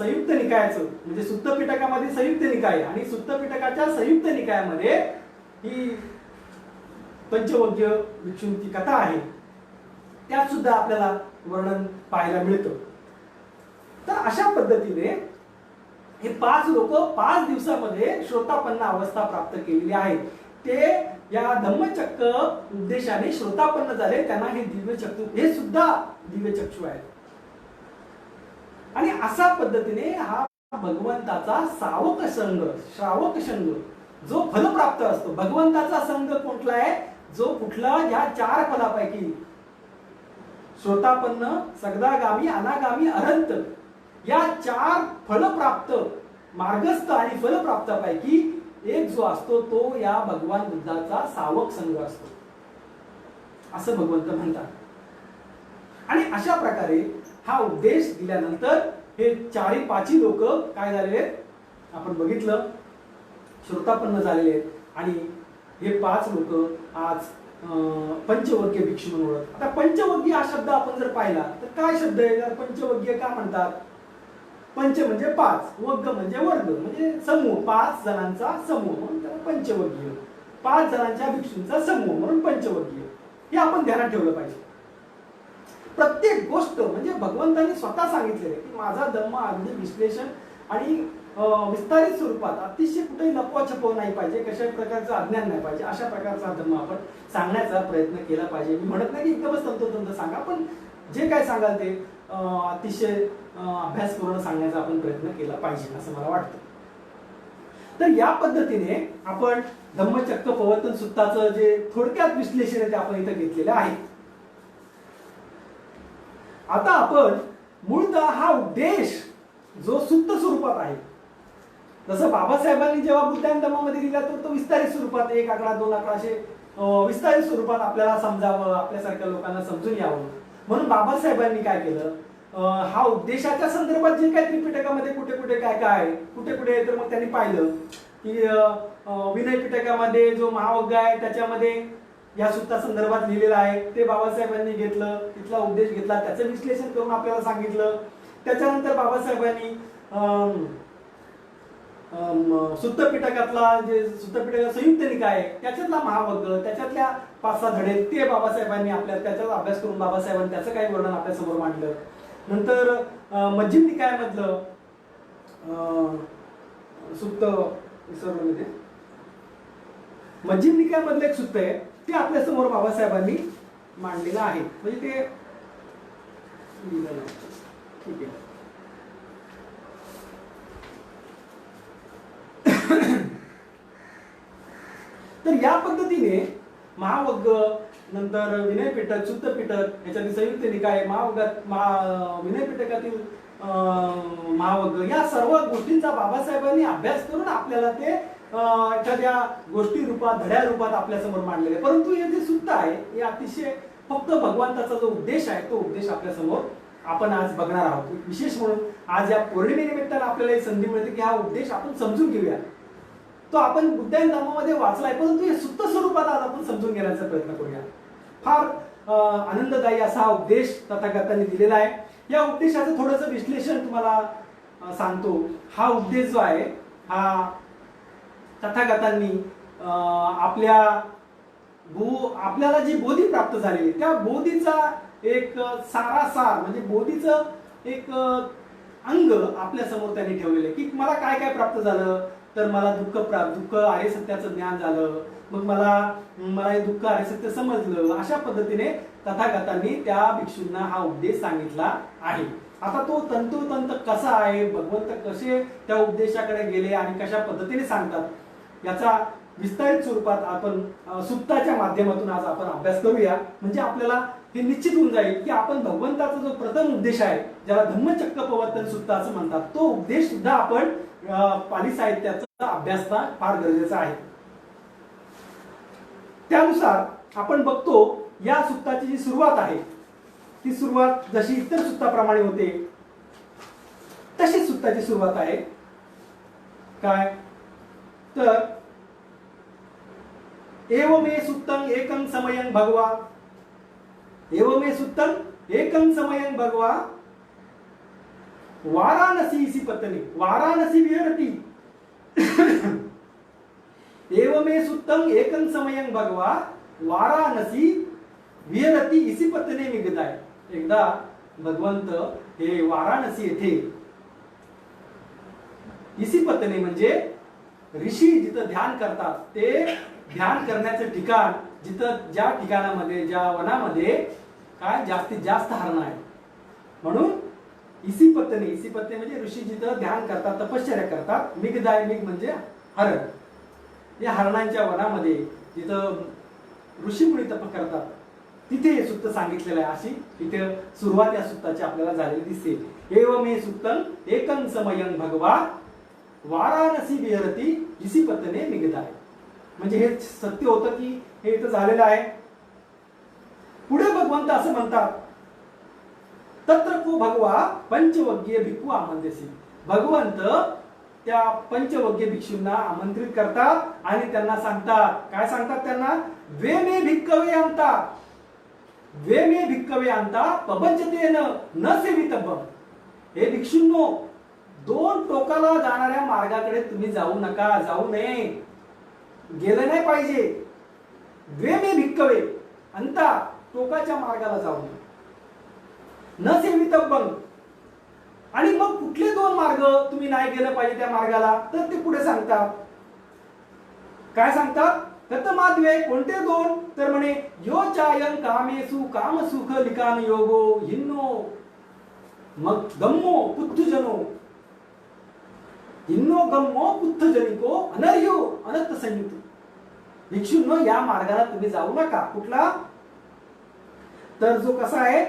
संयुक्त निकायाचं म्हणजे सुत्त पिटकामध्ये संयुक्त निकाय आणि सुत्त पिटकाच्या संयुक्त निकायामध्ये ही पंचवर्गीय भिक्षूंची कथा आहे, त्यात सुद्धा आपल्याला वर्णन पाहायला मिळतं. तर अशा पद्धतीने हे 5 लोक 5 दिवसामध्ये श्रोतापन्न अवस्था प्राप्त केलेली आहे. ते या धम्मचक्र उद्देशाने श्रोतापन्न झाले. त्यांना हे दिव्यचक्षु, हे सुद्धा दिव्यचक्षु आहेत. आणि अशा पद्धतीने हा भगवंताचा सावक संघ, श्रावक संघ जो फलप्राप्त असतो. भगवंताचा संघ कुठला आहे, जो कुठला या 4 फलापैकी श्रोतापन्न, सगदागामी, अनागामी, अरंत या 4 फलप्राप्त मार्गस्थ आणि फलप्राप्तापैकी एक जो असतो तो या भगवान बुद्धाचा सावक संघ असतो असं भगवंत म्हणतात. आणि अशा प्रकारे हा उपदेश दिल्यानंतर हे 4-5 लोक काय झालेले आपण बघितलं, श्रोतापन्न झालेले आहेत. आणि हे 5 लोक आज पंचवर्गीय भिक्षू म्हणून ओळखतात. आता पंचवर्गीय हा शब्द आपण जर पाहिला तर काय शब्द आहे, पंचवर्गीय का म्हणतात. पंच म्हणजे 5, वर्ग म्हणजे वर्ग म्हणजे समूह, 5 जणांचा समूह म्हणून त्याला पंचवर्गीय. 5 जणांच्या भिक्षूंचा समूह म्हणून पंचवर्गीय. हे आपण ध्यानात ठेवलं पाहिजे. प्रत्येक गोष्ट म्हणजे भगवंतांनी स्वतः सांगितलेलं आहे की माझा धम्म अगदी विश्लेषण आणि विस्तारित स्वरूपात अतिशय कुठेही लपवाछपव नाही पाहिजे, कशा प्रकारचं अज्ञान नाही पाहिजे, अशा प्रकारचा धम्म आपण सांगण्याचा प्रयत्न केला पाहिजे. मी म्हणत नाही की एकदमच तंतोतंत सांगा, पण जे काय सांगाल ते अतिशय अभ्यास करून सांगण्याचा आपण प्रयत्न केला पाहिजे असं मला वाटतं. तर या पद्धतीने आपण धम्मचक्र प्रवर्तन सूत्राचं जे थोडक्यात विश्लेषण आहे ते आपण इथं घेतलेलं आहे. आता आपण मूळतः हा उद्देश जो सुप्त स्वरूपात आहे, जसं बाबासाहेबांनी जेव्हा बुद्धायन धम्मामध्ये दिला तो विस्तारित स्वरूपात 1 आकडा 2 आकडा असे विस्तारित स्वरूपात आपल्याला समजावं, आपल्यासारख्या लोकांना समजून यावं म्हणून बाबासाहेबांनी काय केलं, हा उद्देशाच्या संदर्भात जे काय त्रिपिटकामध्ये कुठे कुठे काय काय आहे कुठे कुठे तर मग त्यांनी पाहिलं की विनय पिटकामध्ये जो महावग्ग आहे त्याच्यामध्ये या सूत्रा संदर्भात लिहिलेलं आहे ते बाबासाहेबांनी घेतलं, तिथला उद्देश घेतला, त्याचं विश्लेषण करून आपल्याला सांगितलं. त्याच्यानंतर बाबासाहेबांनी सुत्त पिटकातला जे सुत्त पिटक संयुक्त निकाय आहे त्याच्यातला महावग्ग त्याच्यातल्या 5-6 धडे ते बाबासाहेबांनी त्याचा अभ्यास करून बाबासाहेबांनी त्याचं काही वर्णन आपल्या समोर मांडलं. नंतर मध्यम निकायामधलं सुत्त विसरलो मध्यम निकायामधलं एक सूत्र आहे ते आपल्या समोर बाबासाहेबांनी मांडलेलं आहे. म्हणजे ते ठीक आहे. तर या पद्धतीने महावग्ग नंतर विनय पिटक सुत्त पिटक याच्यातील संयुक्त निकाय महावग्गात विनय पिटकातील महावग्ग या सर्व गोष्टींचा बाबासाहेबांनी अभ्यास करून आपल्याला ते एखाद्या गोष्टी रूपात धड्या रूपात आपल्या समोर मांडलेले. परंतु हे जे सूत्र आहे हे अतिशय फक्त भगवंताचा जो उद्देश आहे तो उद्देश आपल्या समोर आपण आज बघणार आहोत. विशेष म्हणून आज या पौर्णिमेनिमित्तानं आपल्याला एक संधी मिळते की हा उद्देश आपण समजून घेऊया. तो आपण बुद्धायन धर्मामध्ये वाचलाय परंतु हे सुप्त स्वरूपात आज आपण समजून घेण्याचा प्रयत्न करूया. फार आनंददायी असा हा उद्देश तथागतांनी दिलेला आहे. या उद्देशाचं थोडंसं विश्लेषण तुम्हाला सांगतो. हा उद्देश जो आहे हा तथागतांनी आपल्याला जी बोधी प्राप्त झाली त्या बोधीचा एक सारासार म्हणजे बोधीचं एक अंग आपल्या समोर त्यांनी ठेवलेलं की मला काय काय प्राप्त झालं. तर मला दुःख आर्य सत्याचं ज्ञान झालं, मग मला हे दुःख आर्य सत्य समजलं. अशा पद्धतीने तथागतांनी त्या भिक्षूंना हा उपदेश सांगितला आहे. आता तो तंतोतंत कसा आहे, भगवंत कसे त्या उपदेशाकडे गेले आणि कशा पद्धतीने सांगतात याचा विस्तारित स्वरूपात आपण सुप्ताच्या माध्यमातून आज आपण अभ्यास करूया. म्हणजे आपल्याला हे निश्चित होऊन जाईल की आपण भगवंताचा जो प्रथम उद्देश आहे ज्याला धम्मचक्र प्रवर्तन सुत्त असं म्हणतात तो उपदेश सुद्धा आपण पाली साहित्याचा अभ्यासता फार गरजेचा आहे. त्यानुसार आपण बघतो या सुत्ताची जी सुरुवात आहे ती सुरुवात जशी इतर सुत्ताप्रमाणे होते तशी सुत्ताची सुरुवात आहे. काय तर एवमे सुत्तं एकं समयं भगवा, एवमे सुत्तं एकं समयं भगवा वाराणसी इसी पत्नी वाराणसी विहरती एवमे सुत्तं एकं समयं भगवा वाराणसी विहरती इसी पत्नी निगदाय. एकदा भगवंत हे वाराणसी येथे इसी पत्नी म्हणजे ऋषी जिथं ध्यान करतात ते ध्यान करण्याचं ठिकाण जिथं ज्या ठिकाणामध्ये ज्या वनामध्ये काय जास्तीत जास्त हरण आहे म्हणून इसी पत्नी म्हणजे ऋषी जिथं ध्यान करतात तपश्चर्या करतात. मिगदाय मिग म्हणजे हरण. या हरणांच्या वनामध्ये जिथं ऋषीमुनी तप करतात तिथे हे सूक्त सांगितलेलं आहे. अशी इथे सुरुवात या सूक्ताची आपल्याला झालेली दिसते. एवमे सुक्तं एकं समयं भगवा वाराणसी विहरती इसी पत्नी मिगदाय. म्हणजे हे सत्य होतं की हे इथं झालेलं आहे. पुढे भगवंत असं म्हणतात तत्र को भगवा पंचवग्गीय भिक्खू आमंत्रिसी. भगवंत त्या पंचवग्गीय भिक्षूंना आमंत्रित करतात आणि त्यांना सांगतात. काय सांगतात त्यांना? द्वे मे भिक्खवे अंता पबंचतेन न सेवितव्यम. हे भिक्षूंनो 2 टोकाला जाणाऱ्या मार्गाकडे तुम्ही जाऊ नका, जाऊ नये, गेलं नाही पाहिजे. द्वे मे भिक्खवे अंता टोकाच्या मार्गाला जाऊ नये. न सेवितव्यं. आणि मग कुठले दोन मार्ग तुम्ही नाही गेलं पाहिजे त्या मार्गाला, तर ते पुढे सांगतात. काय सांगतात? कथमाद्वे, कोणते दोन? तर म्हणे यो चायं कामेषु कामसुख लिकान योगो हिन्नो मग गम्मो पुत्थजनो हिन्नो गम्मो पुत्थजनिको अनर्यो अनंत संयुक्त. भिक्षूंनो, या मार्गाला तुम्ही जाऊ नका. कुठला? तर जो कसा आहे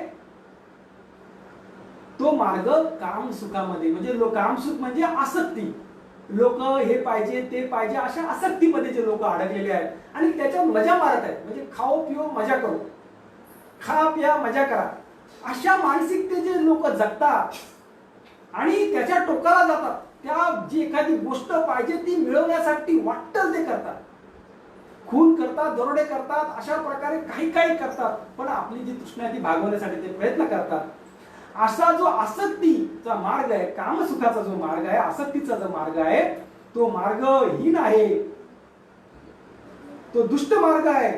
तो मार्ग काम सुखामध्ये, म्हणजे कामसुख म्हणजे आसक्ती. लोक हे पाहिजे ते पाहिजे अशा आसक्तीमध्ये जे लोक अडकलेले आहेत आणि त्याच्या मजा मारत आहेत, म्हणजे खाओ पिओ मजा करो, खा प्या मजा करा, अशा मानसिकतेचे लोक जगतात आणि त्याच्या टोकाला जातात. त्या जी एखादी गोष्ट पाहिजे ती मिळवण्यासाठी वाटतं ते करतात, खून करतात, दरोडे करतात, अशा प्रकारे काही काही करतात. पण आपली जी तृष्णा ती भागवण्यासाठी ते प्रयत्न करतात. असा जो आसक्तीचा मार्ग आहे, कामसुखाचा जो मार्ग आहे, आसक्तीचा जो मार्ग आहे, तो मार्ग हीन आहे, तो दुष्ट मार्ग आहे,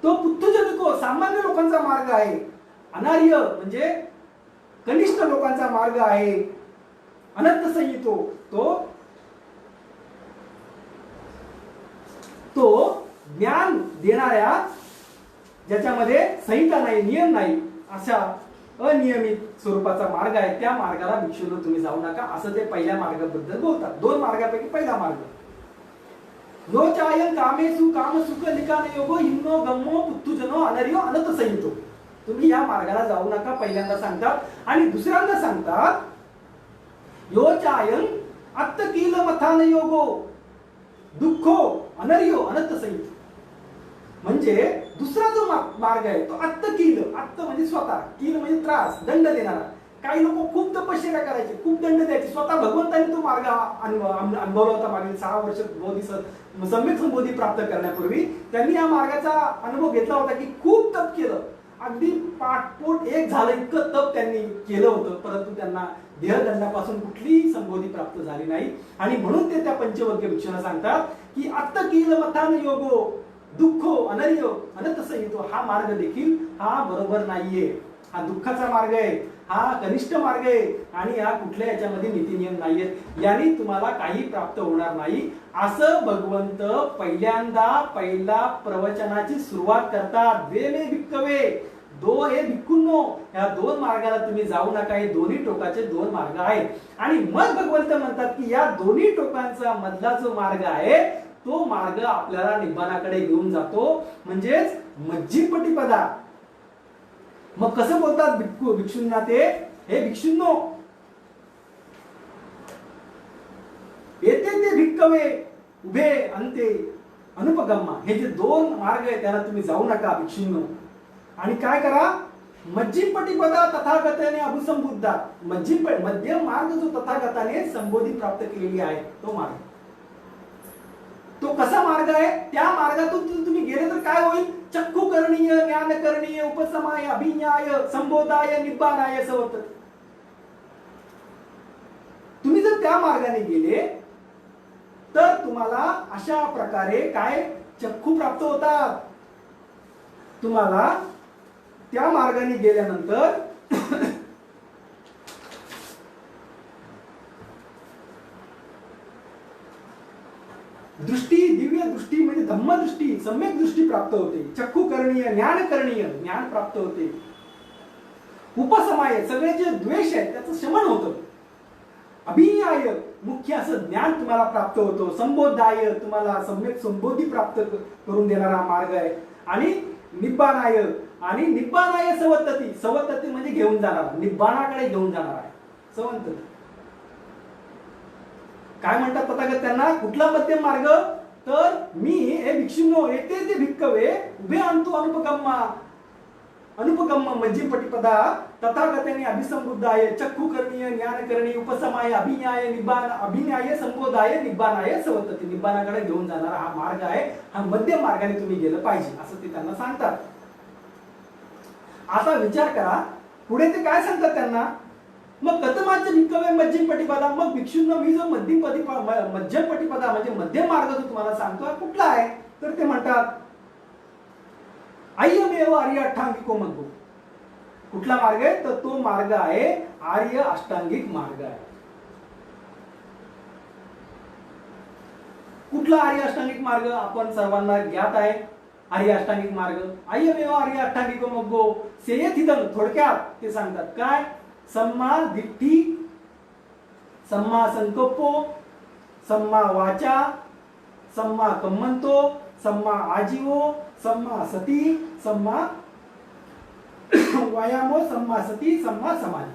तो पुत्थजनिको सामान्य लोकांचा मार्ग आहे. अनार्य म्हणजे कनिष्ठ लोकांचा मार्ग आहे. अनंत संहितो तो ज्ञान देणाऱ्या, ज्याच्यामध्ये संहिता नाही, नियम नाही, अशा अनियमित स्वरूपाचा मार्ग आहे. त्या मार्गाला भिक्षूंनो तुम्ही जाऊ नका, असं ते पहिल्या मार्गाबद्दल बोलतात. दोन मार्गापैकी पहिला मार्ग. नो चायं कामेषु कामसुख लिकान योगो हिन्नो गम्मो पुत्थजनो अनर्यो अनंत संहितो. तुम्ही या मार्गाला जाऊ नका, पहिल्यांदा सांगतात. आणि दुसऱ्यांदा सांगतात यो चायं अत्तकील मथान योगो दुःखो अनर्यो अनंत संहितो. म्हणजे दुसरा जो मार्ग आहे तो अत्तकील. अत्त म्हणजे स्वतः, कील म्हणजे त्रास, दंड देणारा. काही लोक खूप तपश्चर्या करायचे, खूप दंड द्यायचे. स्वतः भगवंतांनी तो मार्ग अनुभवला होता. मागील 6 वर्ष सम्यक संबोधी प्राप्त करण्यापूर्वी त्यांनी या मार्गाचा अनुभव घेतला होता की खूप तप केलं, अगदी पाठपोट एक झालं इतकं तप त्यांनी केलं होतं, परंतु त्यांना देहदंडापासून कुठलीही संबोधी प्राप्त झाली नाही. आणि म्हणून ते त्या पंचवग्य भिक्षूंना सांगतात की अत्तकील मथान योगो दुःखो अनर्यो अनंत संहितो. हा मार्ग देखील हा बरोबर नाहीये, हा दुःखाचा मार्ग आहे, हा कनिष्ठ मार्ग आहे आणि हा कुठल्या याच्यामध्ये नीती नियम नाहीयेत, याने तुम्हाला काही प्राप्त होणार नाही, असं भगवंत पहिल्या प्रवचनाची सुरुवात करतात. द्वे भिक्खवे, हे भिक्खूंनो, या दोन मार्गाला तुम्ही जाऊ नका. हे दोन्ही टोकाचे दोन मार्ग आहेत. आणि मग भगवंत म्हणतात की या दोन्ही टोकांचा मधला जो मार्ग आहे तो मार्ग आपल्याला निब्बाणाकडे घेऊन जातो, म्हणजेच मज्जिपटिपदा. मग कसं बोलतात भिक्षूंना ते? हे भिक्षूंनो, येते ते भिक्खवे उभे अंते अनुपगम्मा. हे जे दोन मार्ग आहेत त्याला तुम्ही जाऊ नका भिक्षूंनो. आणि काय करा? मज्जिपटिपदा तथागताने अभिसंबुद्धा. मध्यम मार्ग जो तथागताने संबोधी प्राप्त केलेली आहे तो मार्ग. तो कसा मार्ग आहे? त्या मार्गातून तुम्ही गेले तर काय होईल? चक्षु करणीय, ज्ञान करणीय, उपसमाय, अभिज्ञाय, संबोधाय, निब्बाणाय सवर्तते. तुम्ही जर त्या मार्गाने गेले तर तुम्हाला अशा प्रकारे काय चक्षु प्राप्त होतात. तुम्हाला त्या मार्गाने गेल्यानंतर दृष्टी, दिव्य दृष्टी म्हणजे धम्मदृष्टी, सम्यक दृष्टी प्राप्त होते. चक्षु करणीय, ज्ञान करणीय, ज्ञान प्राप्त होते. उपसमाय, सगळे जे द्वेष आहे त्याचं शमन होतं. अभिज्ञाय, मुख्य असं ज्ञान तुम्हाला प्राप्त होतं. संबोधाय, तुम्हाला सम्यक संबोधी प्राप्त करून देणारा मार्ग आहे. आणि निब्बाणाय, आणि निब्बाणाय सवर्तती. सवर्तती म्हणजे घेऊन जाणारा, निब्बाणाकडे घेऊन जाणारा आहे सवर्तती. काय म्हणतात तथागत त्यांना? कुठला मध्यम मार्ग? तर मी हे भिक्षूंनो, येते ते भिक्खवे उभे आणतो अनुपगम्म मज्जिपटिपदा तथागताने अभिसंबुद्धाय, चक्षु करणीय, ज्ञान करणीय, उपसमाय, अभिज्ञाय, अभिज्ञाय, संबोधाय, निब्बाणाय सवर्तते. निब्बाणाकडे घेऊन जाणारा हा मार्ग आहे. हा मध्यम मार्गाने तुम्ही गेलं पाहिजे असं ते त्यांना सांगतात. आता विचार करा पुढे ते काय सांगतात त्यांना. मग कथमाच भिक्खवे मज्जिपटिपदा. मग भिक्षूंना मी जो मध्यमपटिपदा म्हणजे मध्यम मार्ग जो तुम्हाला सांगतो कुठला आहे? तर ते म्हणतात अय्यमेव आर्याठांगिको मग्गो. कुठला मार्ग आहे तर तो मार्ग आहे आर्य अष्टांगिक मार्ग आहे. कुठला आर्य अष्टांगिक मार्ग आपण सर्वांना ज्ञात आहे. आर्य अष्टांगिक मार्ग अयमेव आर्य अष्टांगिको मग्गो सेयथिदं. थोडक्यात ते सांगतात काय, सम्मा दिट्ठी, सम्मा संकल्पो, सम्मा वाचा, सम्मा कम्मंतो, सम्मा आजीवो, सम्मा सती, सम्मा व्यायामो, सम्मा सती, सम्मा समाधी.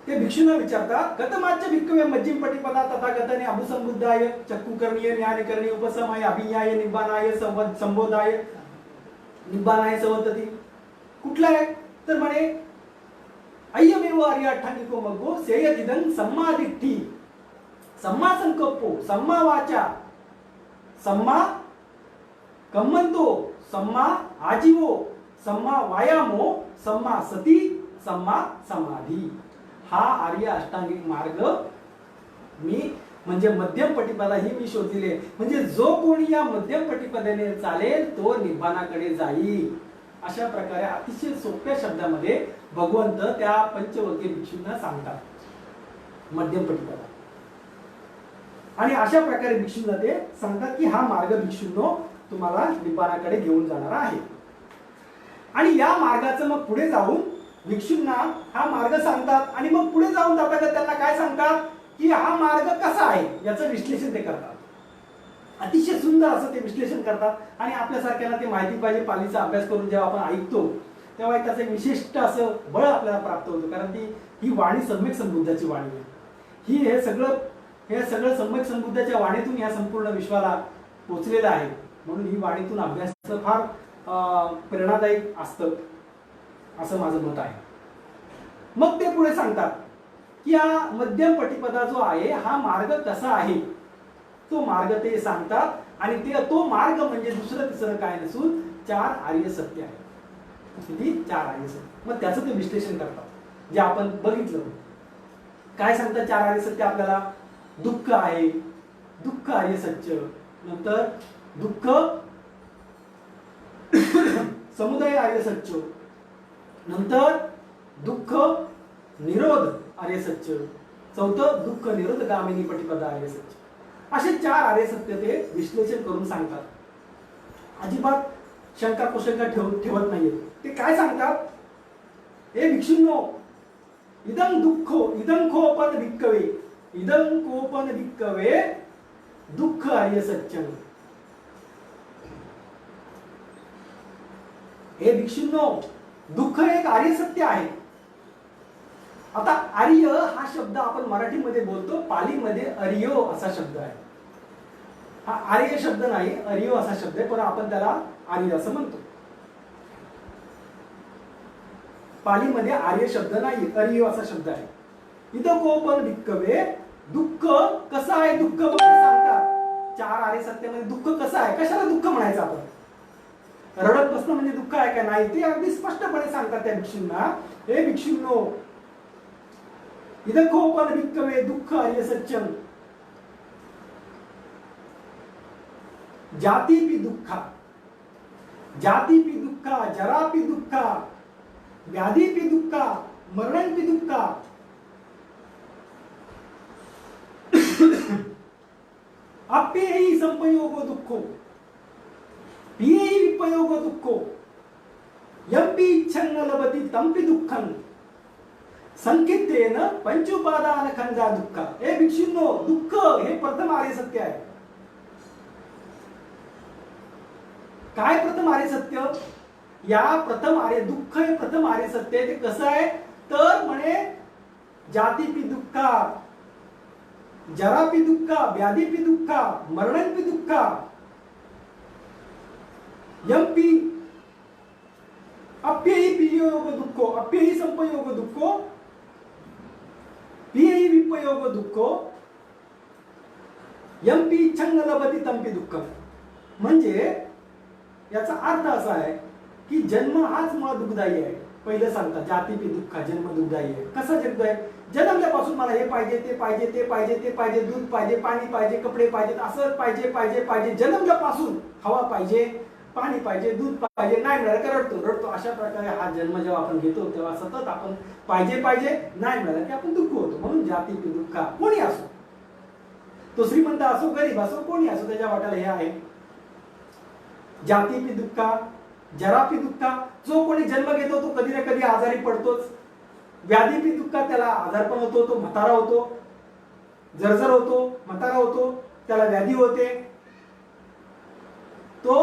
ते भिक्षूंना विचारतात, गतमाच्य भिक्खवे मज्जिम पटिपदा तथागतने अभुसंबुद्धाय चक्कुकर्णीय ज्ञानकर्णीय उपसमाय अभिज्ञाय निब्बानाय संबोधाय निब्बानाय संवदती. कुठला आहे तर म्हणे अय्यमेव आर्य अष्टांगिको मग्गो सेयथिदं सम्मा दिट्ठी, सम्मा संकल्पो, सम्मा वाचा, सम्मा कम्मंतो, सम्मा आजीवो, सम्मा व्यायामो, सम्मा सती, सम्मा समाधी. हा आर्य अष्टांगिक मार्ग मी म्हणजे मध्यम पटिपदा ही मी शोधलेली. म्हणजे जो कोणी या मध्यम पटिपदेने चालेल तो निब्बाणाकडे जाईल. अशा प्रकारे अतिशय सोप्या शब्दामध्ये भगवंत त्या पंचवर्गीय भिक्षूंना सांगतात मध्यम पटिपदा. आणि अशा प्रकारे भिक्षूंना ते सांगतात की हा मार्ग भिक्षूंनो तुम्हाला निब्बाणाकडे घेऊन जाणारा आहे. आणि या मार्गाचं मग पुढे जाऊन भिक्षूंना हा मार्ग सांगतात. आणि मग पुढे जाऊन तथागत त्यांना काय सांगतात की हा मार्ग कसा आहे याचं विश्लेषण ते करतात. अतिशय सुंदर असं ते विश्लेषण करतात. आणि आपल्यासारख्याला ते माहिती पाहिजे. पालीचा अभ्यास करून जेव्हा आपण ऐकतो तेव्हा एक त्याचं विशिष्ट असं बळ आपल्याला प्राप्त होतं. कारण ही वाणी सम्यक संबुद्धाची वाणी आहे. हे सगळं सम्यक संबुद्धाच्या वाणीतून या संपूर्ण विश्वाला पोचलेलं आहे. म्हणून ही वाणीतून अभ्यास फार प्रेरणादायी असतं असं माझं मत आहे. मग ते पुढे सांगतात की हा मध्यम पटिपदा जो आहे हा मार्ग कसा आहे तो मार्ग ते सांगतात. आणि तो मार्ग म्हणजे दुसरं तिसरं काय नसून 4 आर्य सत्य आहे. किती 4 आर्य सत्य. मग त्याचं ते विश्लेषण करतात जे आपण बघितलं. काय सांगतात 4 आर्य सत्य आपल्याला. दुःख आहे, दुःख आर्य सत्य. नंतर दुःख समुदाय आर्य सत्य. नंतर दुःख निरोध आर्य सत्य. चौथं दुःख निरोध गामिनी पटिपदा आर्य सत्य. असे 4 आर्य सत्य ते विश्लेषण करून सांगतात. अजिबात शंका कुशंका ठेवत नाहीये. ते काय सांगतात, हे भिक्षुंनो इदं दुःखो इदं कोपन भिक्कवे, इदं कोपन भिक्कवे दुःख आर्य सत्यम. हे भिक्षुंनो दुःख एक आर्य सत्य आहे. आता आर्य हा शब्द आपण मराठीमध्ये बोलतो, पालीमध्ये अर्यो असा शब्द आहे. हा आर्य शब्द नाही, अर्यो असा शब्द आहे, पण आपण त्याला आर्य असं म्हणतो. पालीमध्ये आर्य शब्द नाही, अर्यो असा शब्द आहे. इथं कोपन भिक्कवे दुःख कसं आहे. दुःख सांगतात 4 आर्य सत्यामध्ये दुःख कसं आहे. कशाला दुःख म्हणायचं आपण. रडत बसणं म्हणजे दुःख आहे का नाही ते अगदी स्पष्टपणे सांगतात त्या भिक्षूंना. हे भिक्षूंनो इदं कोपन भिक्कवे दुःख आर्य सत्यम. जातीपि दुःखा, जातीपि दुःखा, जरापि दुःखा, व्याधीपि दुःखा, मरणंपि दुःखा, अप्येहि संपयोगो दुःखो, पियेहि विपयोगो दुःखो, यम्पि इच्छं न लभति तम्पि दुःखं, संकितेन पंचोपादान खंजा दुःख. हे भिक्षुंनो दुःख हे प्रथम आर्य सत्य आहे. काय प्रथम आर्य सत्य. या प्रथम आर्य दुःख हे प्रथम आर्य सत्य आहे. ते कसं आहे तर म्हणे जातीपि दुःखा, जरापि दुःखा, व्याधीपि दुःखा, मरणंपि दुःखा, यम्पि अप्येहि पियोग दुःखो, अप्येहि संपयोग दुःखो, पियेहि विपयोग दुःखो, यम्पि इच्छं न लभति तम्पि दुःखं. म्हणजे याचा अर्थ असा आहे की जन्म हाच मुळात दुःखदायी आहे. पहिलं सांगतात जातीपी दुःख जन्म दुःखदायी आहे. कसा जन्म आहे? जन्मल्यापासून मला हे पाहिजे ते पाहिजे ते पाहिजे ते पाहिजे, दूध पाहिजे, पाणी पाहिजे, कपडे पाहिजेत, असं पाहिजे पाहिजे पाहिजे. जन्मल्यापासून हवा पाहिजे, पाणी पाहिजे, दूध पाहिजे, नाही मिळालं की रडतो रडतो. अशा प्रकारे हा जन्म जेव्हा आपण घेतो तेव्हा सतत आपण पाहिजे पाहिजे, नाही मिळालं की आपण दुःख होतो. म्हणून जातीपी दुःख कोणी असो, तो श्रीमंत असो गरीब असो कोणी असो, त्याच्या वाट्याला हे आहे जातीपी दुःख जरापी दुःख. जो कोणी जन्म घेतो तो कधी ना कधी आजारी पडतोच. व्याधीपी दुःख, त्याला आजारपण होतो, तो म्हातारा होतो, जर्जर होतो, म्हातारा होतो, त्याला व्याधी होते. तो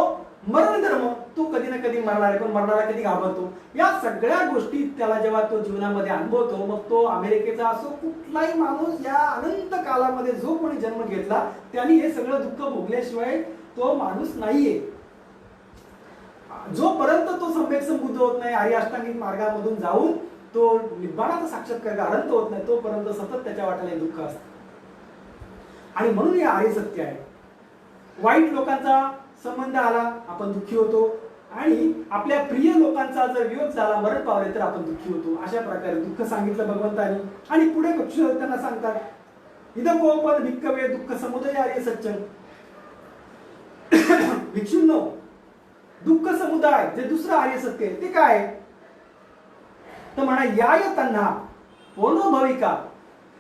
मरण धर्म, तो कधी ना कधी मरणार आहे, पण मरणारा कधी घाबरतो. या सगळ्या गोष्टी त्याला जेव्हा तो जीवनामध्ये अनुभवतो, मग तो अमेरिकेचा असो कुठलाही माणूस या अनंत कालामध्ये जो कोणी जन्म घेतला त्यांनी हे सगळं दुःख भोगल्याशिवाय तो माणूस नाहीये. जोपर्यंत तो सम्यक संबुद्ध होत नाही, आर्य अष्टांगिक मार्गामधून जाऊन तो निब्बाणाचा साक्षात्कार अनंत होत नाही, तोपर्यंत सतत त्याच्या वाट्याला दुःख असतं. आणि म्हणून हे आर्य सत्य आहे. वाईट लोकांचा संबंध आला आपण दुःखी होतो, आणि आपल्या प्रिय लोकांचा जर वियोग झाला, मरण पावले तर आपण दुःखी होतो. अशा प्रकारे दुःख सांगितलं भगवंतानी. आणि पुढे त्यांना सांगतात इदं कोपन भिक्कवे दुःख समुदय आर्य सत्यम. भिक्षूंनो, दुःख समुदाय जे दुसरं आर्य सत्य आहे ते काय? तर म्हणा याय तन्हा पोनो भविका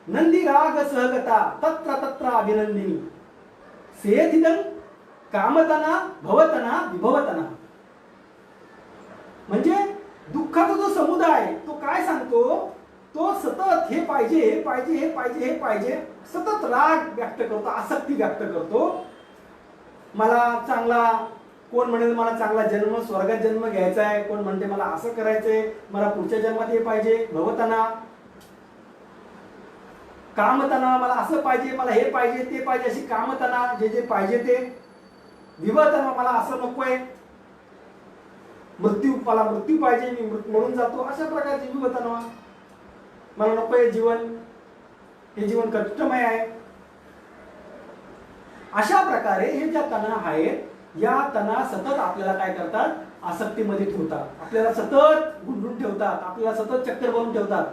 नंदी राग सहगता तत्र तत्र अभिनंदिनी सेथिदं कामतना भवतना विभवतना. म्हणजे दुःखाचा जो समुदाय तो काय सांगतो, तो सतत हे पाहिजे हे पाहिजे हे पाहिजे हे पाहिजे, सतत राग व्यक्त करतो, आसक्ती व्यक्त करतो. मला चांगला, कोण म्हणेल मला चांगला जन्म स्वर्गात जन्म घ्यायचा आहे, कोण म्हणते मला असं करायचंय, मला पुढच्या जन्मात हे पाहिजे, भवतना. कामतना, मला असं पाहिजे, मला हे पाहिजे ते पाहिजे, अशी कामतना, जे जे पाहिजे ते. विभवतना, मला असं नकोय, मृत्यू, मला मृत्यू पाहिजे, मी मरून जातो, अशा प्रकारची विभवतना. मला नकोय जीवन, हे जीवन कष्टमय आहे. अशा प्रकारे हे ज्या तना आहेत, या तना सतत आपल्याला काय करतात, आसक्तीमध्ये ठेवतात, आपल्याला सतत गुंडून ठेवतात, आपल्याला सतत चक्कर बनवून ठेवतात.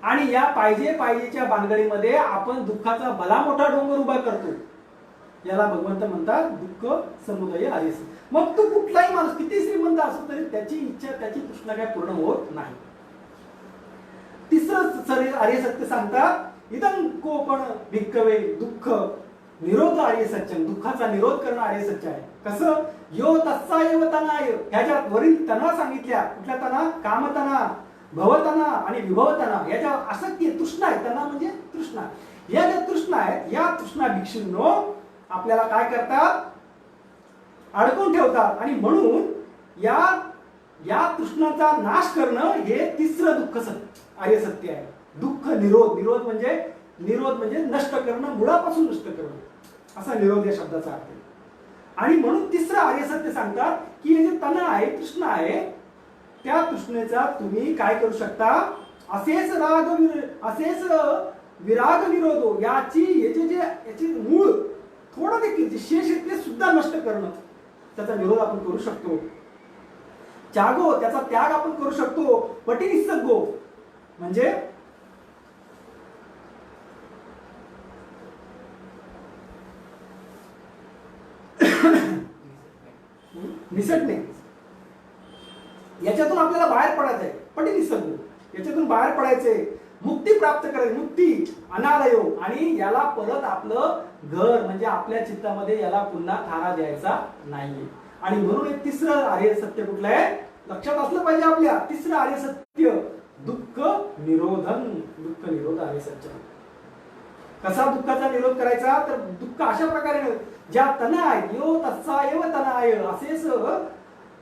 आणि या पाहिजे पाहिजेच्या भानगडीमध्ये आपण दुःखाचा भला मोठा डोंगर उभा करतो. याला भगवंत म्हणतात दुःख समुदय आर्य. मग तो कुठलाही माणूस किती श्रीमंत असो तरी त्याची इच्छा, त्याची तृष्णा काय पूर्ण होत नाही. तिसरं आर्य सत्य सांगतात इदं कोपण भिक्कवे दुःख निरोध आर्य सत्यम. दुःखाचा निरोध करणं आर्य सत्य आहे. कसं? यो तस्सा एव तनाय. ह्याच्यात वरील तना सांगितल्या, कुठल्या तना? कामतना, भवतना आणि विभवतना. याच्या आसक्ती तृष्णा आहे. तना म्हणजे तृष्णा. या ज्या तृष्णा आहेत, या तृष्णा भिक्षूंनो आपल्याला काय करतात, अडकून ठेवतात. आणि म्हणून या तृष्णाचा नाश करणं हे तिसरं दुःख सत्य आर्य सत्य आहे. दुःख निरोध. निरोध म्हणजे नष्ट करणं, मुळापासून नष्ट करणं, असा निरोध या शब्दाचा अर्थ आहे. आणि म्हणून तिसरं आर्य सत्य सांगतात की हे जे तण आहे, तृष्णा आहे, त्या तृष्णेचा तुम्ही काय करू शकता, असेच विराग निरोधो. याची मूळ थोडं देखील जे शेष आहे ते सुद्धा नष्ट करणं, त्याचा निरोध आपण करू शकतो. त्यागो, त्याचा त्याग आपण करू शकतो. पटिनिसग्गो म्हणजे निसटणे. याच्यातून आपल्याला बाहेर पडायचं आहे. पटिनिसग्गो, याच्यातून बाहेर पडायचे, मुक्ती प्राप्त करायची. मुक्ती अनालयो, आणि याला परत आपलं घर म्हणजे आपल्या चित्तामध्ये याला पुन्हा थारा द्यायचा नाहीये. आणि म्हणून एक तिसरं आर्य सत्य कुठलं आहे लक्षात असलं पाहिजे आपल्या. तिसरं आर्य सत्य दुःख निरोधन. दुःख निरोध आर्य सत्य. कसा दुःखाचा निरोध करायचा, तर दुःख अशा प्रकारे ज्या तनाय यो तस्सा एव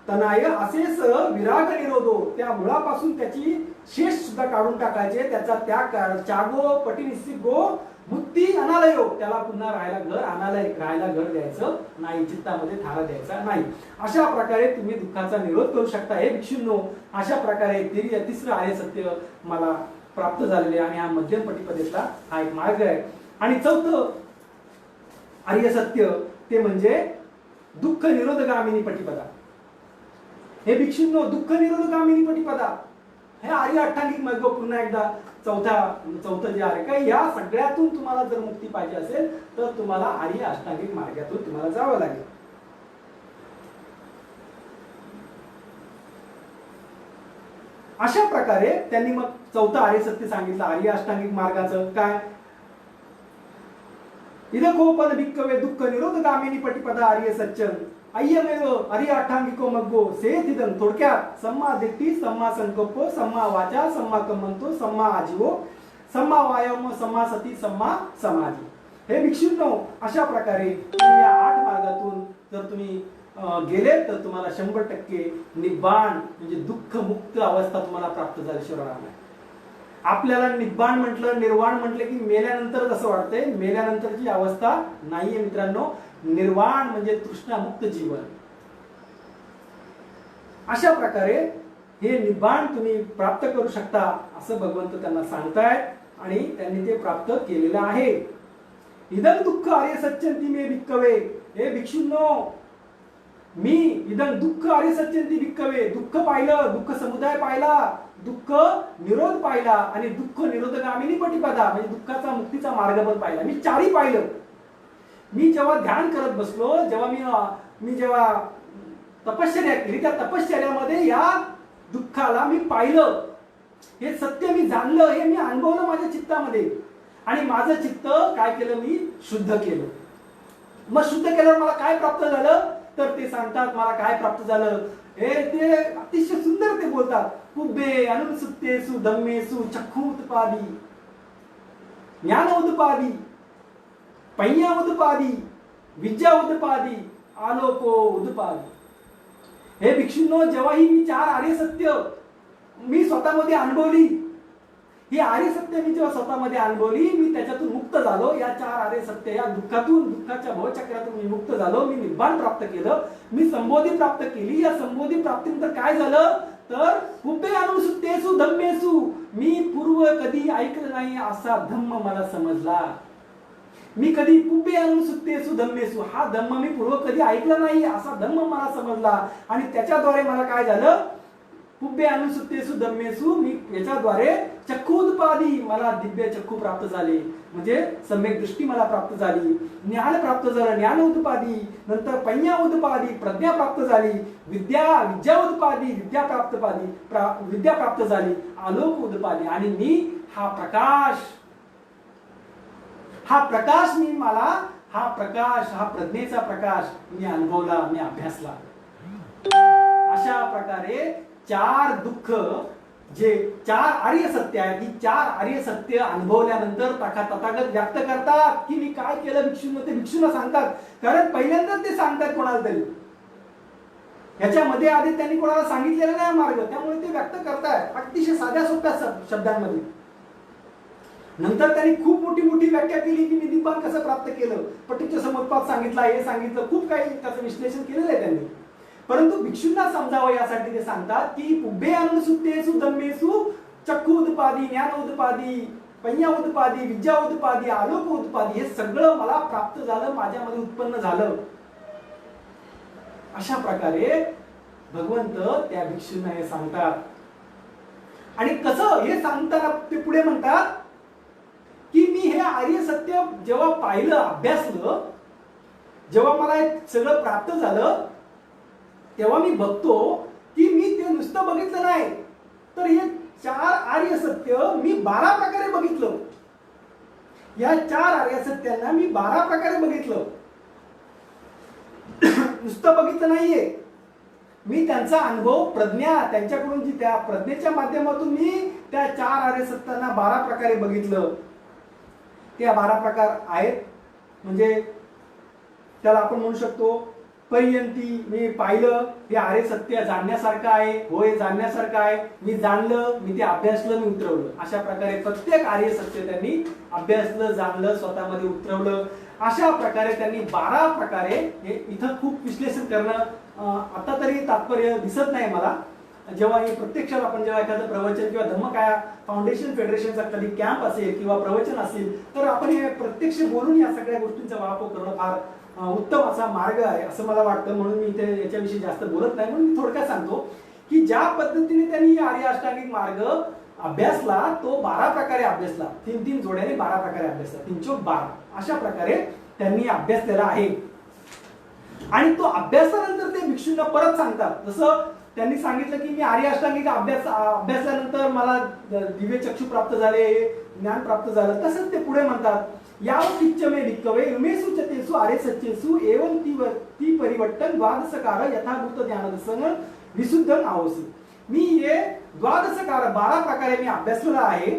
तनाय असेस विराग निरोधो. त्या मुळापासून त्याची शेष सुद्धा काढून टाकायचे, त्याचा त्याग. चागो पटिनिसिगो मुक्ती अनालयो, त्याला पुन्हा राहायला घर द्यायचं नाही, चित्तामध्ये थारा द्यायचा नाही. अशा प्रकारे तुम्ही दुःखाचा निरोध करू शकता. हे भिक्षूंनो, अशा प्रकारे तिसरं आर्य सत्य मला प्राप्त झालेले आणि हा मध्यम पटिपदेतला हा एक मार्ग आहे. आणि चौथं आर्य सत्य ते म्हणजे दुःख निरोधगामिनी पटिपदा. हे भिक्षूंनो दुःख निरोधगामिनी पटिपदा, हे आर्य अष्टांगिक मार्ग पुन्हा एकदा चौथं जे आहे काय, या सगळ्यातून तुम्हाला जर मुक्ती पाहिजे असेल तर तुम्हाला आर्य अष्टांगिक मार्गातून तुम्हाला जावं लागेल. अशा प्रकारे त्यांनी मग चौथं आर्य सत्य सांगितलं. आर्य अष्टांगिक मार्गाचं काय, इदकोपन भिक्कवे दुःख निरोधगामिनी पटिपदा आर्य सच्चन अय्यमेव आर्य अष्टांगिको मग्गो सेथिदं. थोडक्यात सम्मा दिट्ठी, सम्मा संकल्पो, सम्मा वाचा, सम्मा कम्मंतो, सम्मा आजीवो, सम्मा वायाम, सम्मा सती, सम्मा समाधी. हे भिक्षूंनो अशा प्रकारे या 8 मार्गातून जर तुम्ही गेले तर तुम्हाला 100% निब्बाण म्हणजे दुःख मुक्त अवस्था तुम्हाला प्राप्त झाल्याशिवाय राहणार नाही. आपल्याला निब्बाण म्हटलं, निर्वाण म्हटलं की मेल्यानंतर असं वाटतंय, मेल्यानंतरची अवस्था नाहीये मित्रांनो. निर्वाण म्हणजे तृष्णामुक्त जीवन. अशा प्रकारे हे निब्बाण तुम्ही प्राप्त करू शकता असं भगवंत त्यांना सांगतायत आणि त्यांनी ते प्राप्त केलेलं आहे. इदं दुःख आर्य सच्चंती मे भिक्कवे. हे भिक्षूंनो मी इदं दुःख आर्य सच्चंती भिक्कवे, दुःख पाहिलं, दुःख समुदाय पाहिला, दुःख निरोध पाहिला आणि दुःख निरोधगामिनी पटिपदा म्हणजे दुःखाचा मुक्तीचा मार्ग पण पाहिला. मी 4ही पाहिलं. मी जेव्हा ध्यान करत बसलो, जेव्हा मी जेव्हा तपश्चर्या केली, त्या तपश्चर्यामध्ये या दुःखाला मी पाहिलं, हे सत्य मी जाणलं, हे मी अनुभवलं माझ्या चित्तामध्ये आणि माझं चित्त काय केलं, मी शुद्ध केलं. मग शुद्ध केल्यावर मला काय प्राप्त झालं तर ते सांगतात मला काय प्राप्त झालं. हे ते अतिशय सुंदर ते बोलतात. कुब्बे अनुसुप्तेसु धम्मेसु चक्षु उत्पादी, ज्ञान उत्पादी, पय्या उत्पादी, विद्या उत्पादी, आलोको उत्पादी. हे भिक्षूंनो जेव्हा ही मी 4 आर्य सत्य मी स्वतःमध्ये अनुभवली, ही आर्य सत्य मी जेव्हा स्वतःमध्ये अनुभवली, मी त्याच्यातून मुक्त झालो. या 4 आर्य सत्य या दुःखातून, दुःखाच्या भवचक्रातून मी मुक्त झालो. मी निब्बाण प्राप्त केलं, मी संबोधी प्राप्त केली. या संबोधी प्राप्तीनंतर काय झालं तर कुब्बे अनुसुप्तेसु धम्मेसु, मी पूर्व कधी ऐकलं नाही असा धम्म मला समजला. मी कधी कुब्बे अनुसुप्तेसु धम्मेसु, हा धम्म मी पूर्व कधी ऐकला नाही असा धम्म मला समजला आणि त्याच्याद्वारे मला काय झालं, कुब्बे अनुसुप्तेसु धम्मेसु, मी याच्याद्वारे चक्षुत्पादी मला दिव्य चक्षु प्राप्त झाले, म्हणजे सम्यक दृष्टी मला प्राप्त झाली, ज्ञान प्राप्त झालं, ज्ञान उत्पादी, नंतर पय्या उत्पादी, प्रज्ञा प्राप्त झाली, विद्या उत्पादी, विद्या प्राप्त झाली, आलोक उत्पादी आणि मी हा प्रकाश मी मला हा प्रज्ञेचा प्रकाश मी अनुभवला, मी अभ्यासला. अशा प्रकारे 4 दुःख जे 4 आर्य सत्य आहेत, ही 4 आर्य सत्य अनुभवल्यानंतर तथागत व्यक्त करतात की मी काय केलं भिक्षूंनो. ते भिक्षूंना सांगतात, कारण पहिल्यांदा ते सांगतात कोणाला तरी, ह्याच्यामध्ये आधी त्यांनी कोणाला सांगितलेला नाही मार्ग, त्यामुळे ते व्यक्त करतायत अतिशय साध्या सोप्या शब्दांमध्ये. नंतर त्यांनी खूप मोठी व्याख्या केली की मी निब्बाण कसं प्राप्त केलं, पटीच्य समुत्पाद सांगितला, हे सांगितलं, खूप काही त्याचं विश्लेषण केलेलं आहे त्यांनी. परंतु भिक्षूंना समजावं यासाठी ते सांगतात की कुब्बे अनुसुप्तेसु धम्मेसु चक्षु उत्पादी, ज्ञान उत्पादी, पय्या उत्पादी, विद्या उत्पादी, आलोक उत्पादी, हे सगळं मला प्राप्त झालं, माझ्यामध्ये उत्पन्न झालं. अशा प्रकारे भगवंत त्या भिक्षूंना हे सांगतात. आणि कसं हे सांगताना ते पुढे म्हणतात की मी हे आर्य सत्य जेव्हा पाहिलं, अभ्यासलं, जेव्हा मला हे सगळं प्राप्त झालं, तेव्हा मी बघतो की मी ते नुसतं बघितलं नाही, तर हे 4 आर्य सत्य मी 12 प्रकारे बघितलं. या 4 आर्य सत्यांना मी 12 प्रकारे बघितलं. नुसतं बघितलं नाहीये, मी त्यांचा अनुभव, प्रज्ञा, त्यांच्याकडून जी त्या प्रज्ञेच्या माध्यमातून मी त्या 4 आर्य सत्यांना 12 प्रकारे बघितलं. त्या 12 प्रकार आहेत, म्हणजे त्याला आपण म्हणू शकतो पर्यंती, मी पाहिलं, हे आर्य सत्य जाणण्यासारखं आहे, होय जाणण्यासारखं आहे, मी जाणलं, मी ते अभ्यासलं, मी उतरवलं. अशा प्रकारे प्रत्येक आर्य सत्य त्यांनी अभ्यासलं, जाणलं, स्वतःमध्ये उतरवलं. अशा प्रकारे त्यांनी 12 प्रकारे, हे इथं खूप विश्लेषण करणं आता तरी तात्पर्य दिसत नाही मला. जेव्हा हे प्रत्यक्षात आपण जेव्हा एखादं प्रवचन किंवा धम्मकाया फाउंडेशन फेडरेशनचा कधी कॅम्प असेल किंवा प्रवचन असेल, तर आपण हे प्रत्यक्ष बोलून या सगळ्या गोष्टींचा वापर करणं फार उत्तम असा मार्ग आहे असं मला वाटतं, म्हणून मी इथे याच्याविषयी जास्त बोलत नाही. म्हणून मी थोडक्यात सांगतो की ज्या पद्धतीने त्यांनी आर्य अष्टांगिक मार्ग अभ्यासला तो 12 प्रकारे अभ्यासला, 3-3 जोड्याने 12 प्रकारे अभ्यासला, 3×12 अशा प्रकारे त्यांनी अभ्यासलेला आहे. आणि तो अभ्यासानंतर ते भिक्षूंना परत सांगतात. जसं त्यांनी सांगितलं की मी आर्य अष्टांगिक अभ्यासल्यानंतर मला दिव्य चक्षु प्राप्त झाले, ज्ञान प्राप्त झालं, तसंच ते पुढे म्हणतात याव किच्च मे भिक्कवे उमेसु चतेसु आर्य सच्चेसु एवं ती परिवर्तन द्वादशकार यथाभूत ज्ञानदर्शन विशुद्धं आवसी. मी हे द्वादशकार 12 प्रकारे मी अभ्यासलेला आहे.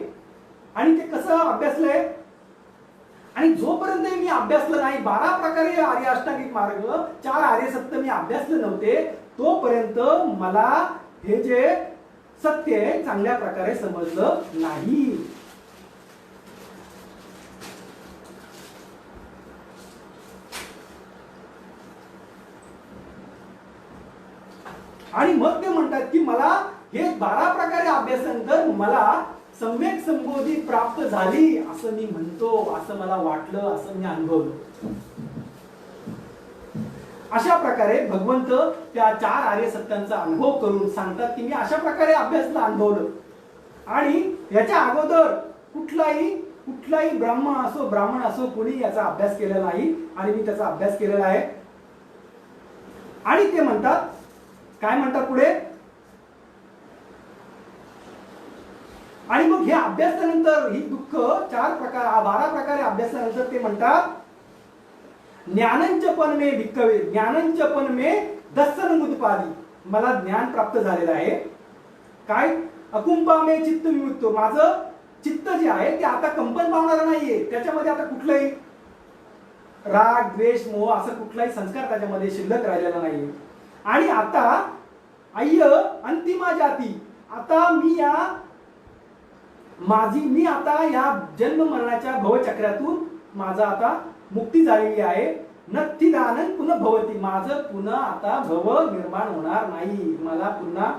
आणि ते कसं अभ्यासलंय, आणि जोपर्यंत मी अभ्यासलं नाही 12 प्रकारे आर्य अष्टांगिक मार्ग 4 आर्य सत्य मी अभ्यासले नव्हते, तोपर्यंत मला हे जे सत्य आहे चांगल्या प्रकारे समजलं नाही. आणि मग ते म्हणतात की मला हे 12 प्रकारे अभ्यासानंतर मला सम्यक संबोधी प्राप्त झाली असं मी म्हणतो, असं मला वाटलं, असं मी अनुभवलं. अशा प्रकारे भगवंत त्या 4 आर्य सत्यांचा अनुभव करून सांगतात की मी अशा प्रकारे अभ्यासला, अनुभवलं. आणि याच्या अगोदर कुठलाही ब्राह्मण असो कोणी याचा अभ्यास केलेला नाही, आणि मी त्याचा अभ्यास केलेला आहे. आणि ते म्हणतात, काय म्हणतात पुढे, आणि मग हे अभ्यासानंतर ही दुःख 12 प्रकारे अभ्यासानंतर ते म्हणतात ज्ञानंच पण मे भिक्कवे ज्ञानंच पण मे दस्सन मुदपादी. मला ज्ञान प्राप्त झालेलं आहे. काय, अकुंपा मे चित्त विमुक्त, माझं चित्त जे आहे ते आता कंपन पावणार नाहीये, त्याच्यामध्ये आता कुठलाही राग द्वेष मोह असं कुठलाही संस्कार त्याच्यामध्ये शिल्लक राहिलेला नाहीये. आणि आता अय्य अंतिमा जाती, आता मी आता या जन्म मरणाच्या भवचक्रातून माझा आता मुक्ती झालेली आहे. नत्थिदानं पुन्हा भवती, माझं पुन्हा आता भव निर्माण होणार नाही, मला पुन्हा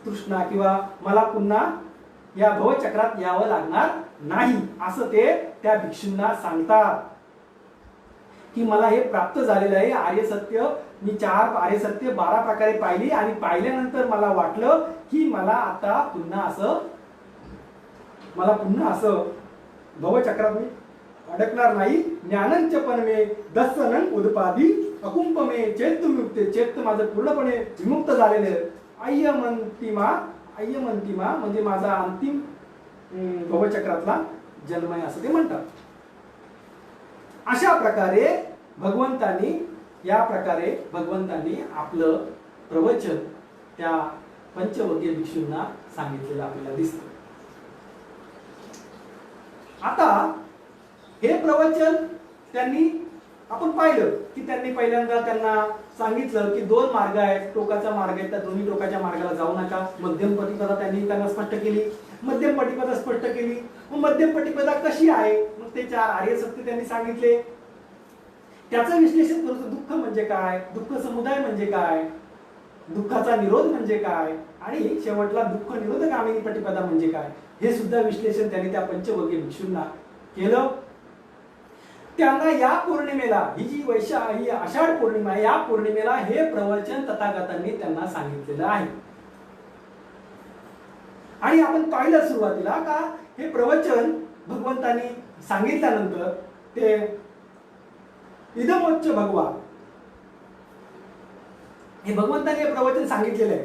तृष्णा किंवा मला पुन्हा या भवचक्रात यावं लागणार नाही, असं ते त्या भिक्षूंना सांगतात की मला हे प्राप्त झालेलं आहे. आर्य सत्य मी 4 आर्य सत्य 12 प्रकारे पाहिली, आणि पाहिल्यानंतर मला वाटलं की मला पुन्हा असं भवचक्रात मी अडकणार नाही. ज्ञानंच पण मे दस्सनं उदपादी अकुंप मे चैत्य विमुक्ते, चैत्य माझं पूर्णपणे विमुक्त झालेलं. अय्यमंतिमा म्हणजे माझा अंतिम भवचक्रातला जन्म आहे असं ते म्हणतात. अशा प्रकारे भगवंतांनी आपलं प्रवचन त्या पंचवग्य भिक्षूंना सांगितलेलं आपल्याला दिसतं. आता हे प्रवचन त्यांनी आपण पाहिलं की त्यांनी पहिल्यांदा त्यांना सांगितलं की 2 मार्ग आहेत, टोकाचा मार्ग आहे, त्या दोन्ही टोकाच्या मार्गाला जाऊ नका. मध्यम पटिपदा त्यांनी त्यांना स्पष्ट केली, मध्यम पटिपदा स्पष्ट केली. मग मध्यम पटिपदा कशी आहे, मग ते 4 आर्य सत्य त्यांनी सांगितले. त्याचं विश्लेषण करतो, दुःख म्हणजे काय, दुःख समुदाय म्हणजे काय, दुःखाचा निरोध म्हणजे काय, आणि शेवटला दुःख निरोधगामिनी पटिपदा म्हणजे काय, हे सुद्धा विश्लेषण त्यांनी त्या पंचवग्य भिक्षूंना केलं. त्यांना या पौर्णिमेला, ही जी आषाढ पौर्णिमा आहे, या पौर्णिमेला हे प्रवचन तथागतांनी त्यांना सांगितलेलं आहे. आणि आपण पाहिलं सुरुवातीला का हे प्रवचन भगवंतांनी सांगितल्यानंतर ते इदमोच्च भगवा, हे भगवंतांनी हे प्रवचन सांगितलेलं आहे.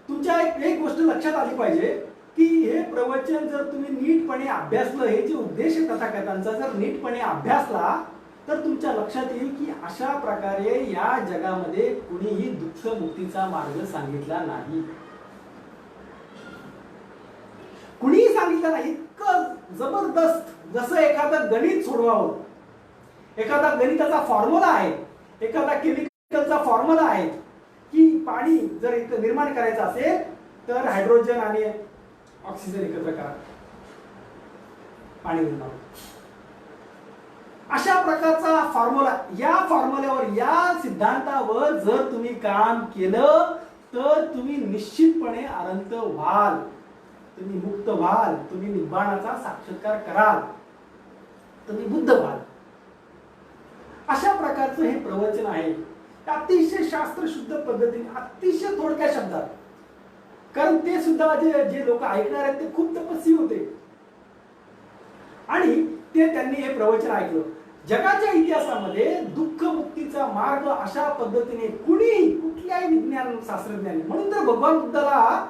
तुमच्या एक गोष्ट लक्षात आली पाहिजे की हे प्रवचन जर तुम्ही नीटपणे अभ्यासलं, हे जे उद्देश तथागतांचा जर नीटपणे अभ्यासला, तर तुमच्या लक्षात येईल की अशा प्रकारे या जगामध्ये कुणीही दुःख मुक्तीचा मार्ग सांगितला नाही. कुणीही सांगितलं नाही. इतकं जबरदस्त, जसं एखादं गणित सोडवावं, एखादा गणिताचा फॉर्म्युला आहे, एखादा केमिकलचा फॉर्म्युला आहे की पाणी जर निर्माण करायचं असेल तर हायड्रोजन आणि ऑक्सिजन एकत्र करा, पाणी निर्माण. अशा प्रकारचा फॉर्म्युला, या फॉर्म्युल्यावर, या सिद्धांतावर जर तुम्ही काम केलं तर तुम्ही निश्चितपणे अनंत व्हाल, तुम्ही मुक्त व्हाल, तुम्ही निब्बाणाचा साक्षात्कार कराल, तुम्ही बुद्ध व्हाल. अशा प्रकारचं हे प्रवचन आहे. अतिशय शास्त्रशुद्ध पद्धतीने, अतिशय थोडक्या शब्दात. कारण ते सुद्धा जे लोक ऐकणार आहेत ते खूप तपस्वी होते आणि त्यांनी हे प्रवचन ऐकलं. जगाच्या इतिहासामध्ये दुःख मुक्तीचा मार्ग अशा पद्धतीने कुठल्याही विज्ञान शास्त्रज्ञांनी, म्हणून तर भगवान बुद्धाला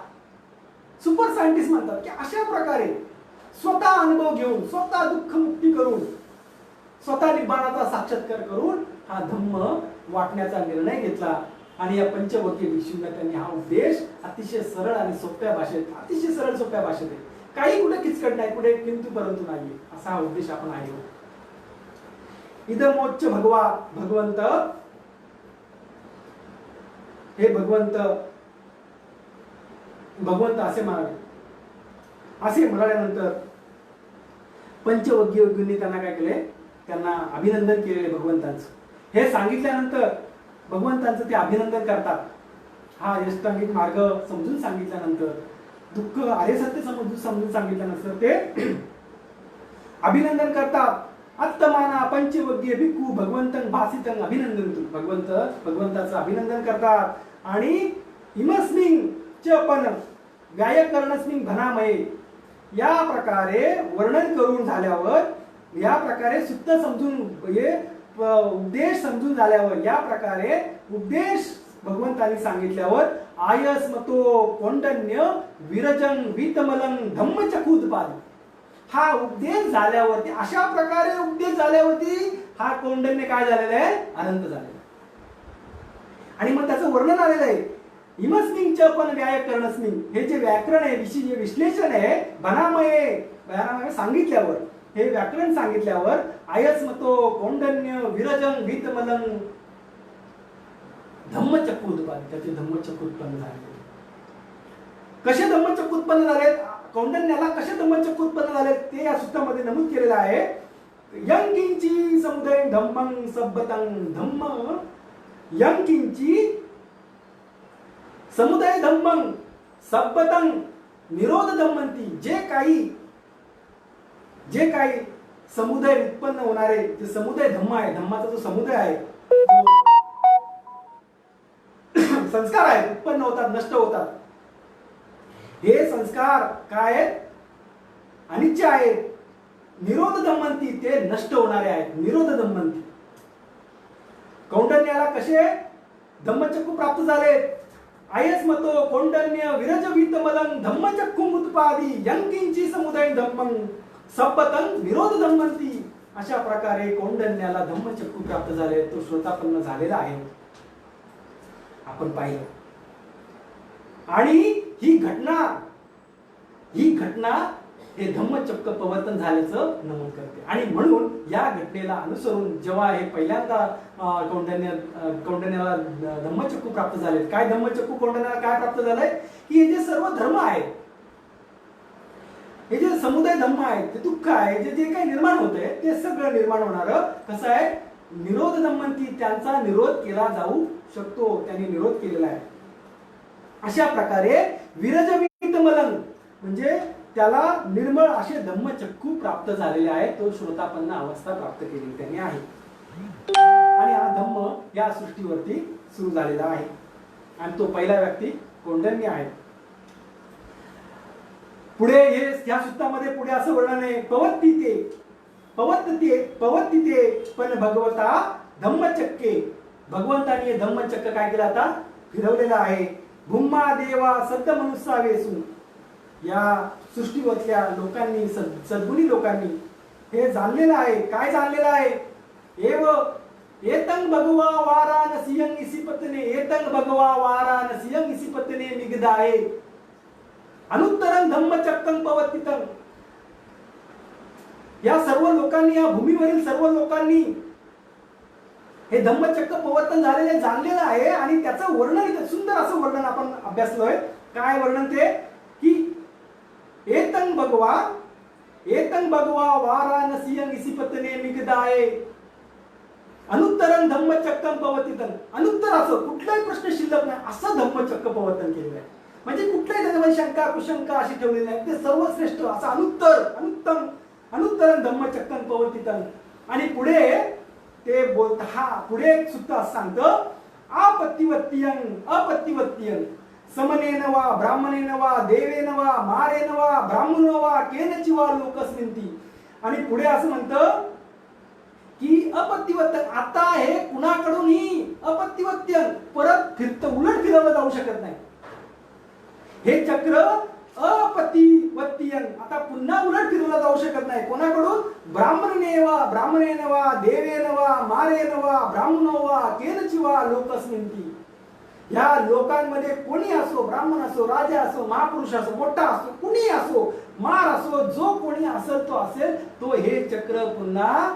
सुपर सायंटिस्ट म्हणतात, की अशा प्रकारे स्वतः अनुभव घेऊन, स्वतः दुःख मुक्ती करून, स्वतः निब्बाणाचा साक्षात्कार करून हा धम्म वाटण्याचा निर्णय घेतला. आणि या पंचवक्कीय भिक्षूंना त्यांनी हा उपदेश अतिशय सरळ आणि सोप्या भाषेत, अतिशय सरळ सोप्या भाषेत, काही कुठे किचकट नाही, कुठे किंतु परंतु नाही, असा हा उपदेश आपण आहे. इदमोच्च भगवंत, हे भगवंत असे म्हणाले. असे म्हणाल्यानंतर पंचवग्गी भिक्षूंनी त्यांना काय केले, त्यांना अभिनंदन केले भगवंतांचं. हे सांगितल्यानंतर भगवंतांचं ते अभिनंदन करतात. हा अष्टांगिक मार्ग समजून सांगितल्यानंतर, दुःख आर्य सत्य समजून सांगितल्यानंतर ते अभिनंदन करतात. आत्माना पंचवग्गी भिक्खू भगवंतं भासितं अभिनंदन, भगवंताचं अभिनंदन करतात. आणि इमस्मिं च पण व्यायकरणस्मिं भनामये, या प्रकारे वर्णन करून झाल्यावर, या प्रकारे सुत्त समजून उपदेश समजून झाल्यावर, या प्रकारे उपदेश भगवंतांनी सांगितल्यावर, आयस्मतो कोंडन्य विरजं वीतमलं धम्मचक्रोत्पाद, हा उपदेश झाल्यावरती, अशा प्रकारे उपदेश झाल्यावरती हा कोंडन्य काय झालेला आहे, अनंत झालेला. आणि मग त्याचं वर्णन आलेलं आहे. इमस्मिं च पण व्याकरणस्मिं, हे जे व्याकरण आहे, जे विश्लेषण आहे, भनामये सांगितल्यावर, हे व्याकरण सांगितल्यावर, आयस्मतो कोंडन्य विरजं वीतमलं धम्मचक्र उत्पाद, त्याचे धम्मचक्र उत्पन्न झाले. कसे धम्मचक्र उत्पन्न झालेत, कौंडन्याला कसे धम्मचक्र उत्पन्न झालेत ते या सूत्रामध्ये नमूद केलेलं आहे. यंकिंची समुदय धम्मं सब्बतं धम्म, यंकिंची समुदय धम्मं सब्बतं निरोध धम्मंती, जे काही समुदाय उत्पन्न होणारे, जे समुदाय धम्म आहे, धम्माचा जो समुदाय आहे, संस्कार आहेत, उत्पन्न होतात, नष्ट होतात. हे संस्कार काय आहेत, अनित्य आहेत. निरोध धम्मंती, ते नष्ट होणारे आहेत, निरोध धम्मंती. कौंडन्याला कसे धम्मचक्कू प्राप्त झाले, आयस्मतो कौंडन्य विरजवीतमलं धम्मचक्कुमुत्पादी यंकिंची समुदाय धम्मं सब्बतं निरोध धम्मंती, अशा प्रकारे कौंडन्याला धम्मचक्कू प्राप्त झाले, तो श्रोतापन्न झालेला आहे, आपण पाहिलं. आणि ही घटना हे धम्मचक्र प्रवर्तन झाल्याचं नमूद करते. आणि म्हणून या घटनेला अनुसरून जेव्हा हे पहिल्यांदा कौंडन्याला धम्मचक्कू प्राप्त झाले, काय धम्मचक्कू कौंडन्याला काय प्राप्त झालंय, की हे जे सर्व धर्म आहेत, हे जे समुदाय धम्म आहेत, ते दुःख आहे, जे काही निर्माण होतंय, ते सगळं निर्माण होणारं कसं आहे, निरोध धम्मंती, त्यांचा निरोध केला जाऊ शकतो, त्यांनी निरोध केलेला आहे. अशा प्रकारे विरजवीतमलं, म्हणजे त्याला निर्मळ असे धम्मचक्कू प्राप्त झालेले आहे, तो श्रोतापन्न अवस्था प्राप्त केली त्यांनी आहे. आणि हा धम्म या सृष्टीवरती सुरू झालेला आहे. आणि तो पहिला व्यक्ती कौंडन्य आहे. पुढे हे या सूत्रामध्ये पुढे असं वर्णन आहे, पवत्तिते पण भगवता धम्मचक्के, भगवंताने धम्मचक्र काय केलं, आता फिरवलेलं आहे. भूम्मा देवा सद्द मनुष्यावेसू, या सृष्टीवरच्या लोकांनी, सद्गुणी लोकांनी हे जाणलेलं आहे. काय जाणलेलं आहे, एतं भगवा वाराणसियं इसिपत्ने, एतं भगवा वाराणसियं इसिपत्ने निगदाये अनुत्तरं धम्मचक्कं पवत्तितं. या सर्व लोकांनी, या भूमीवरील सर्व लोकांनी हे धम्मचक्र प्रवर्तन झालेले जाणलेलं आहे. आणि त्याचं वर्णन, सुंदर असं वर्णन आपण अभ्यासलोय. काय वर्णन ते, की एतं भगवा वाराणसियं इसिपत्ने निगदाये अनुत्तरं धम्मचक्कं पवत्तितं. अनुत्तर, असं कुठलाही प्रश्न शिल्लक नाही असं धम्मचक्र प्रवर्तन केलेलं आहे. म्हणजे कुठल्याही त्याच्यामध्ये शंका कुशंका अशी ठेवलेली नाही, ते सर्वश्रेष्ठ असं अनुत्तरं धम्मचक्कं पवत्तितं. आणि पुढे ते बोलत हा पुढे एक सुद्धा असं सांगतं अपत्तिवत्यं समनेन वा ब्राह्मणेन वा देवेन वा मारेन वा ब्राह्मणो वा केनचि वा लोकस्मिन्ति. आणि पुढे असं म्हणतं की अपत्तिवत्यं आता हे कुणाकडूनही अपत्तिवत्यं परत उलट फिरवलं जाऊ शकत नाही. हे चक्र अपत्तिवत्यं आता पुन्हा उलट फिरवलं जाऊ शकत नाही. कोणाकडून? ब्राह्मणेन वा देवेन वा मारेन वा ब्राह्मणो वा केनचि वा लोकस्मिन्ति. या लोकांमध्ये कोणी असो, ब्राह्मण असो, राजा असो, महापुरुष असो, मोठा असो, कुणी असो, मार असो, जो कोणी असेल तो हे चक्र पुन्हा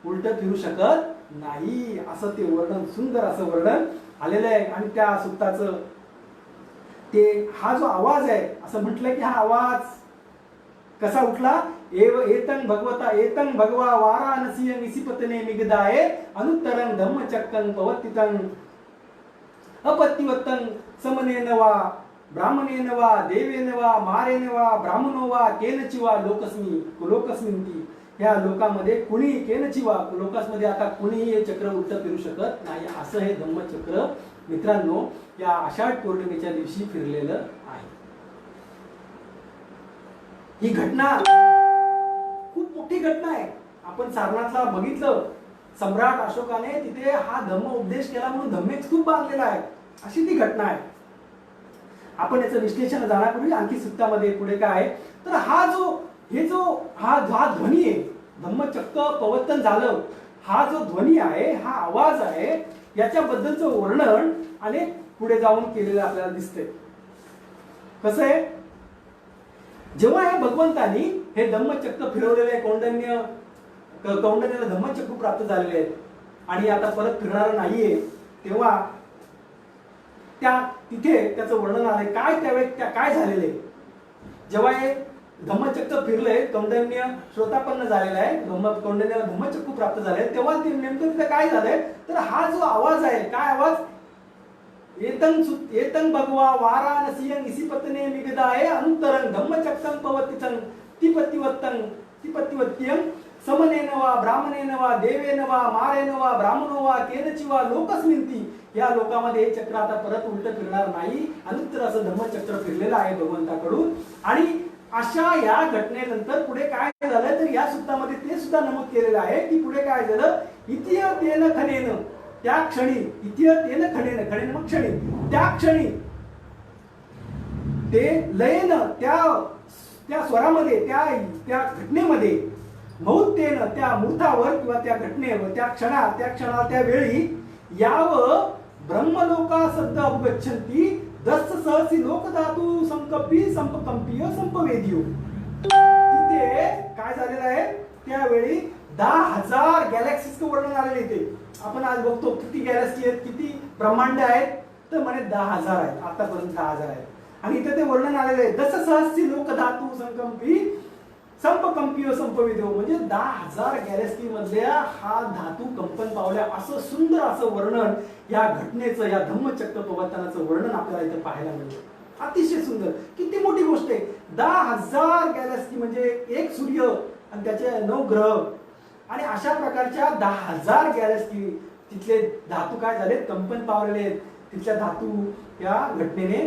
उलट फिरू शकत नाही. असं ते वर्णन, सुंदर असं वर्णन आलेलं आहे. आणि त्या सुक्ताचं ते हा जो आवाज आहे, असं म्हटलं की हा आवाज कसा उठला? एतं भगवा वाराणसी निसिपतने मिगदाये अनुत्तरं धम्मचक्कं पवत्तितं अपत्तिवत्तं समनेन वा ब्राह्मणेन वा देवेन वा मारेन वा ब्राह्मणो वा केनचि वा लोकस्मिन्ति. या लोकांमध्ये कुणी केनचि वा लोकांमध्ये आता कुणीही हे चक्र उलट फिरू शकत नाही. असं हे धम्मचक्र मित्रांनो या आषाढ पौर्णिमेच्या दिवशी फिरलेलं आहे. ही घटना खूप मोठी घटना आहे. आपण सारनाथला बघितलं, सम्राट अशोकाने तिथे हा धम्म उपदेश केला म्हणून धम्मस्तूप बांधलेला आहे. अशी ती घटना आहे. आपण याचं विश्लेषण जाण्यापूर्वी आणखी सुक्तामध्ये पुढे काय आहे तर हा ध्वनी आहे, धम्मचक्क पवर्तन झालं, हा जो ध्वनी आहे, हा आवाज आहे, याच्याबद्दलचं वर्णन अनेक पुढे जाऊन केलेलं आपल्याला दिसतंय. कसं आहे? जेव्हा या भगवंतानी हे धम्मचक्र फिरवलेले कौंडन्याला धम्मचक्र प्राप्त झालेले आहेत आणि आता परत फिरणार नाहीये, तेव्हा तिथे त्याचं वर्णन आलंय. काय त्यावेळी काय झालेले? जेव्हा हे धम्मचक्र फिरले, कौंडन्य श्रोतापन्न झालेला आहे, कौंडन्याला धम्मचक्र प्राप्त झाले, तेव्हा ते नेमकं तिथे काय झालंय तर हा जो आवाज आहे, काय आवाज? एतं भगवा वाराणसी निसिपतने मिगदाये अनुत्तरं धम्मचक्कं पवत्तितं तिपत्तिवत्यं समनेन वा ब्राह्मणेन वा देवेन वा मारेन वा ब्राह्मणो वा केनचि वा लोकस्मिन्ति. या लोकांमध्ये हे चक्र आता परत उलट फिरणार नाही. अनुत्तर असं धम्मचक्र फिरलेलं आहे भगवंताकडून. आणि अशा या घटनेनंतर पुढे काय झालं तर या सुत्तामध्ये ते सुद्धा नमूद केलेलं आहे की पुढे काय झालं? इतिय तेन खनेन त्या क्षणी, इतिय तेन खनेन मग क्षणी, त्या क्षणी ते लयेन त्या स्वरामध्ये, त्या घटनेमध्ये, मौतेन त्या मूर्तावर किंवा त्या घटनेवर, त्या क्षणाला त्या वेळी याव ब्रह्मलोका शब्द अवगच्छन्ति दस्स सहसी लोकधातू संपकंपीय संपवेदियो. तिथे काय झालेलं आहे? त्यावेळी 10,000 गॅलेक्सीचं वर्णन आलेलं इथे. आपण आज बघतो किती गॅलेक्सी आहेत, किती ब्रह्मांड आहेत, तर म्हणे 10,000 आहेत, आतापर्यंत 10,000 आहेत. आणि इथे ते वर्णन आलेलं आहे दस्स सहसी लोकधातू संपकंपीय संपवेदियो, म्हणजे 10,000 गॅलेक्सी मधल्या हा धातू कंपन पावल्या. असं सुंदर असं वर्णन या घटनेचं, या धम्मचक्र पवर्तनाचं वर्णन आपल्याला इथे पाहायला मिळतं. अतिशय सुंदर. किती मोठी गोष्ट आहे. 10,000 गॅलेक्सी म्हणजे एक सूर्य आणि त्याचे 9 ग्रह आणि अशा प्रकारच्या 10,000 गॅलेक्सी, तिथले धातू काय झाले? कंपन पावलेले आहेत. तिथल्या धातू या घटनेने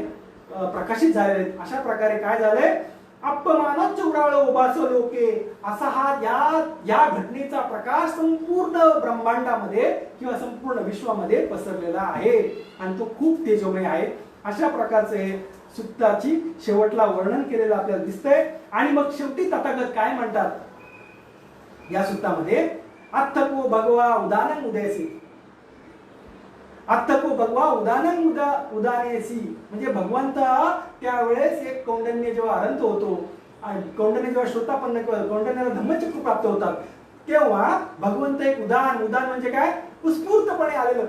प्रकाशित झालेले आहेत. अशा प्रकारे काय झालंय? अपमान चौराळ उभास लोके, असा हा या घटनेचा प्रकाश संपूर्ण ब्रह्मांडामध्ये किंवा संपूर्ण विश्वामध्ये पसरलेला आहे आणि तो खूप तेजोमय आहे. अशा प्रकारचे हे सुक्ताची शेवटला वर्णन केलेलं आपल्याला दिसतंय. आणि मग शेवटी तथागत काय म्हणतात या सुक्तामध्ये? अत्थको भगवा उदानम उदयसी, अत्थको भगवा उदानम उदानेसी, म्हणजे भगवंत त्यावेळेस एक कौंडन्य जेव्हा अरंत होतो, कौंडन्य जेव्हा श्रोतापन्न कौंडन्याला धम्मचक्र प्राप्त होतात, तेव्हा भगवंत एक उदान म्हणजे काय? उत्स्फूर्तपणे आलेलं,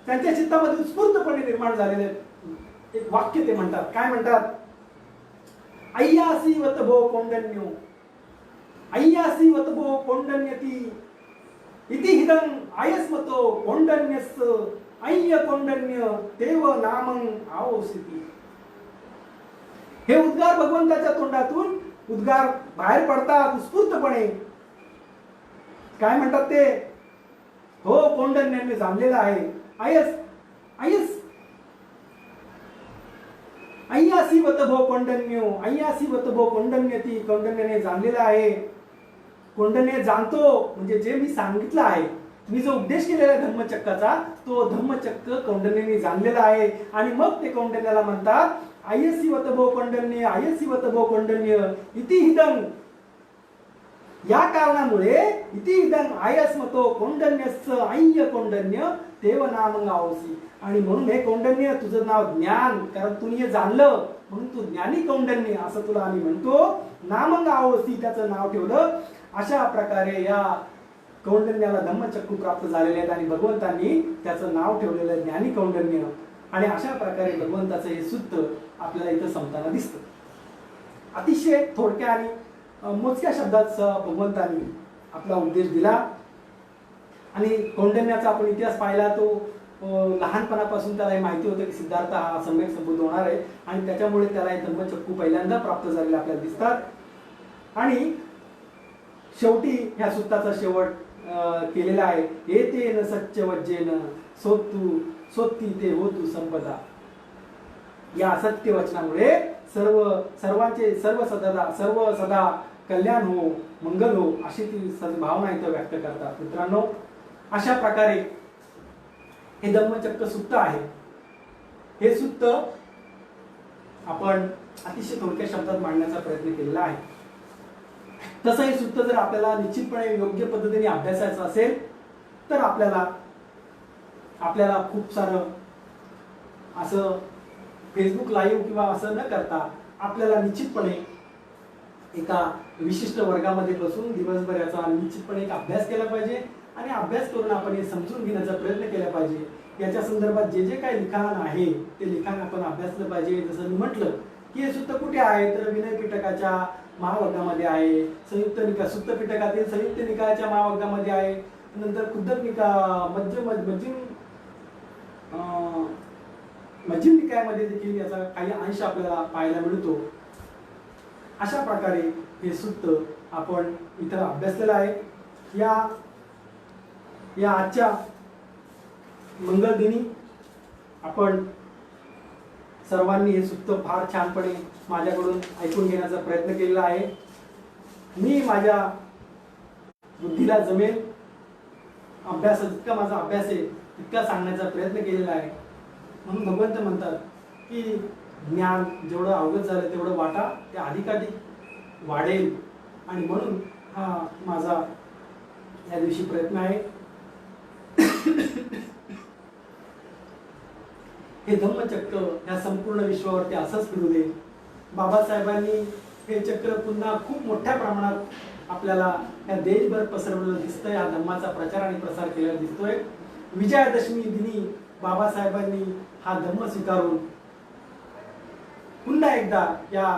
त्यांच्या चित्तामध्ये उत्स्फूर्तपणे निर्माण झालेलं एक वाक्य ते म्हणतात. काय म्हणतात? अय्यासी वतभो कौंडन्यो, अय्यासी वतभो कौंडन्यती इति हिदं आयस्मतो कौंडन्यस्य अय्य कौंडन्य देव नामं आवसिती. हे उद्गार भगवंताच्या तोंडातून उद्गार बाहेर पडतात उत्स्फूर्तपणे. काय म्हणतात ते? हो कौंडण्याने जाणलेला आहे. Eyes eyes अय्यासी वतभो कौंडन्यो अय्यासी वतभो कौंडण्यती. कौंडण्याने जाणलेला आहे. कौंडण्य जाणतो म्हणजे जे मी सांगितलं आहे, मी जो उपदेश केलेला आहे धम्मचक्काचा, तो धम्मचक्क कौंडण्याने जाणलेला आहे. आणि मग ते कौंडण्याला म्हणतात आयसी वतभो कौंडन्य आयसी वतभो कौंडन्य इति हिदं. या कारणामुळे इति हिदं आयस्मतो कौंडन्यस्य अय्य कौंडन्य देव नाम गावसी. आणि म्हणून हे कौंडन्य तुझं नाव ज्ञान, कारण तू हे जाणलं म्हणून तू ज्ञानी कौंडन्य असं तुला आम्ही म्हणतो. नाम गावसी त्याचं नाव ठेवलं. अशा प्रकारे या कौंडण्याला धम्मचक्कू प्राप्त झालेले आहेत आणि भगवंतांनी त्याचं नाव ठेवलेलं ज्ञानी कौंडन्य. आणि अशा प्रकारे भगवंताचं हे सूत्र आपल्याला इथं संपताना दिसतं. अतिशय थोडक्या आणि मोजक्या शब्दात भगवंतांनी आपला उपदेश दिला. आणि कौंडण्याचा आपण इतिहास पाहिला, तो लहानपणापासून त्याला माहिती होतं की सिद्धार्थ हा सम्यक संबुद्ध होणार आहे आणि त्याच्यामुळे त्याला हे धम्मचक्कू पहिल्यांदा प्राप्त झालेले आपल्याला दिसतात. आणि शेवटी ह्या सूत्राचा शेवट केलेला आहे. एतेन सत्यवज्जेन सोत्तू सोत्ती ते होतू संपदा. या सत्य वचनामुळे सर्वांचे सर्व सदा कल्याण हो, मंगल हो, अशी ती भावना इथं व्यक्त करतात. मित्रांनो, अशा प्रकारे हे धम्मचक्क सूक्त आहे. हे सूक्त आपण अतिशय थोडक्या शब्दात मांडण्याचा प्रयत्न केलेला आहे. तसं हे सूत्र जर आपल्याला निश्चितपणे योग्य पद्धतीने अभ्यासायचं असेल तर आपल्याला खूप सारं असं फेसबुक लाईव्ह किंवा असं न करता आपल्याला निश्चितपणे एका विशिष्ट वर्गामध्ये बसून दिवसभर याचा निश्चितपणे एक अभ्यास केला पाहिजे. आणि अभ्यास करून आपण हे समजून घेण्याचा प्रयत्न केला पाहिजे. याच्या संदर्भात जे जे काही लिखाण आहे ते लिखाण आपण अभ्यासलं पाहिजे. जसं मी म्हटलं की हे सूत्र कुठे आहे, तर विनय पिटकाच्या महावर्गामध्ये आहे, संयुक्त निकाय सुत्त पिटकातील संयुक्त निकायाच्या महावर्गामध्ये आहे, नंतर कुद्दक मज्जिम निकायामध्ये देखील याचा काही अंश आपल्याला पाहायला मिळतो. अशा प्रकारे हे सूत्र आपण इथं अभ्यासलेलं आहे. या आजच्या मंगल दिनी आपण सर्वांनी हे सूत्र फार छानपणे माझ्याकडून ऐकून घेण्याचा प्रयत्न केलेला आहे. मी माझ्या बुद्धीला जमेल अभ्यास, जितका माझा अभ्यास आहे तितका सांगण्याचा प्रयत्न केलेला आहे. म्हणून भगवंत म्हणतात की ज्ञान जेवढं अवगत झालं तेवढं वाटा, ते अधिकाधिक वाढेल. आणि म्हणून हा माझा या दिवशी प्रयत्न आहे. हे धम्मचक्र या संपूर्ण विश्वावरती असंच फिरू दे. बाबासाहेबांनी हे चक्र पुन्हा खूप मोठ्या प्रमाणात आपल्याला या देशभर पसरवलेलं दिसतंय. हा धम्माचा प्रचार आणि प्रसार केलेला दिसतोय. विजयादशमी दिनी बाबासाहेबांनी हा धम्म स्वीकारून पुन्हा एकदा या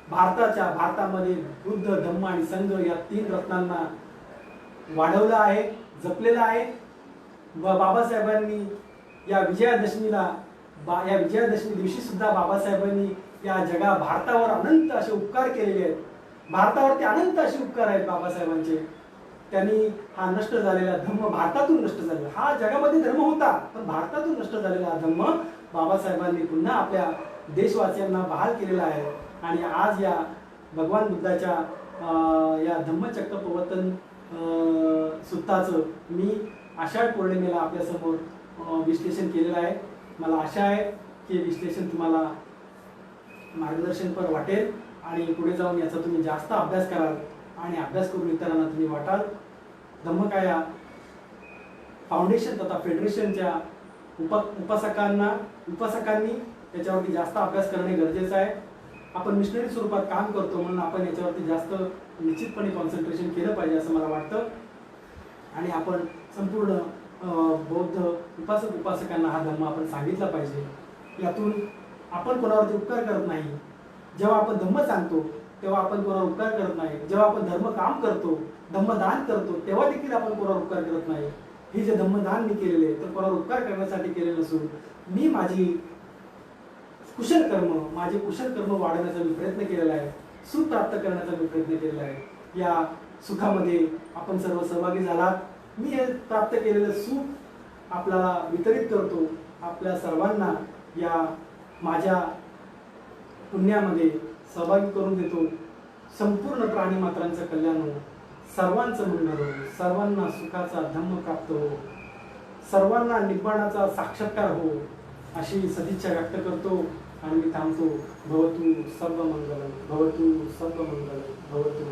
भारतामध्ये बुद्ध, धम्म आणि संघ या तीन रत्नांना वाढवलं आहे, जपलेलं आहे. व बाबासाहेबांनी या विजयादशमी दिवशी सुद्धा बाबासाहेबांनी या भारतावर अनंत असे उपकार केलेले आहेत. भारतावरती अनंत असे उपकार आहेत बाबासाहेबांचे. त्यांनी हा नष्ट झालेला धम्म भारतातून नष्ट झालेला, हा जगामध्ये धर्म होता पण भारतातून नष्ट झालेला हा धम्म बाबासाहेबांनी पुन्हा आपल्या देशवासियांना बहाल केलेला आहे. आणि आज या भगवान बुद्धाच्या या धम्मचक्क प्रवर्तन सूत्राचं मी आषाढ पौर्णिमेला आपल्यासमोर विश्लेषण केलेलं आहे. मला आशा आहे की विश्लेषण तुम्हाला मार्गदर्शनपर वाटेल आणि पुढे जाऊन याचा तुम्ही जास्त अभ्यास कराल आणि अभ्यास करून इतरांना तुम्ही वाटाल. धम्मकाया फाउंडेशन तथा फेडरेशनच्या उपासकांनी याच्यावरती जास्त अभ्यास करणे गरजेचं आहे. आपण मिशनरी स्वरूपात काम करतो म्हणून आपण याच्यावरती जास्त निश्चितपणे कॉन्सन्ट्रेशन केलं पाहिजे असं मला वाटतं. आणि आपण संपूर्ण बौद्ध उपासकांना हा धर्म आपण सांगितला पाहिजे. यातून आपण कोणावरती उपकार करत नाही. जेव्हा आपण धम्म सांगतो तेव्हा आपण कोणावर उपकार करत नाही. जेव्हा आपण धर्म काम करतो, धम्मदान करतो, तेव्हा देखील आपण कोणावर उपकार करत नाही. हे जे धम्मदान मी केलेले तर कोणावर उपकार करण्यासाठी केलेलं नसून मी माझे कुशल कर्म वाढवण्याचा मी प्रयत्न केलेला आहे. सुख प्राप्त करण्याचा मी प्रयत्न केलेला आहे. या सुखामध्ये आपण सर्व सहभागी झालात मी हे प्राप्त केलेलं सुख आपल्याला वितरित करतो. आपल्या सर्वांना या माझ्या पुण्यामध्ये सहभागी करून देतो. संपूर्ण प्राणीमात्रांचं कल्याण हो, सर्वांचं मंगल हो, सर्वांना सुखाचा धम्म प्राप्त हो, सर्वांना निब्बाणाचा साक्षात्कार हो, अशी सदिच्छा व्यक्त करतो आणि मी थांबतो. भवतु सर्व मंगल, भवतु सर्व मंगल, भवतु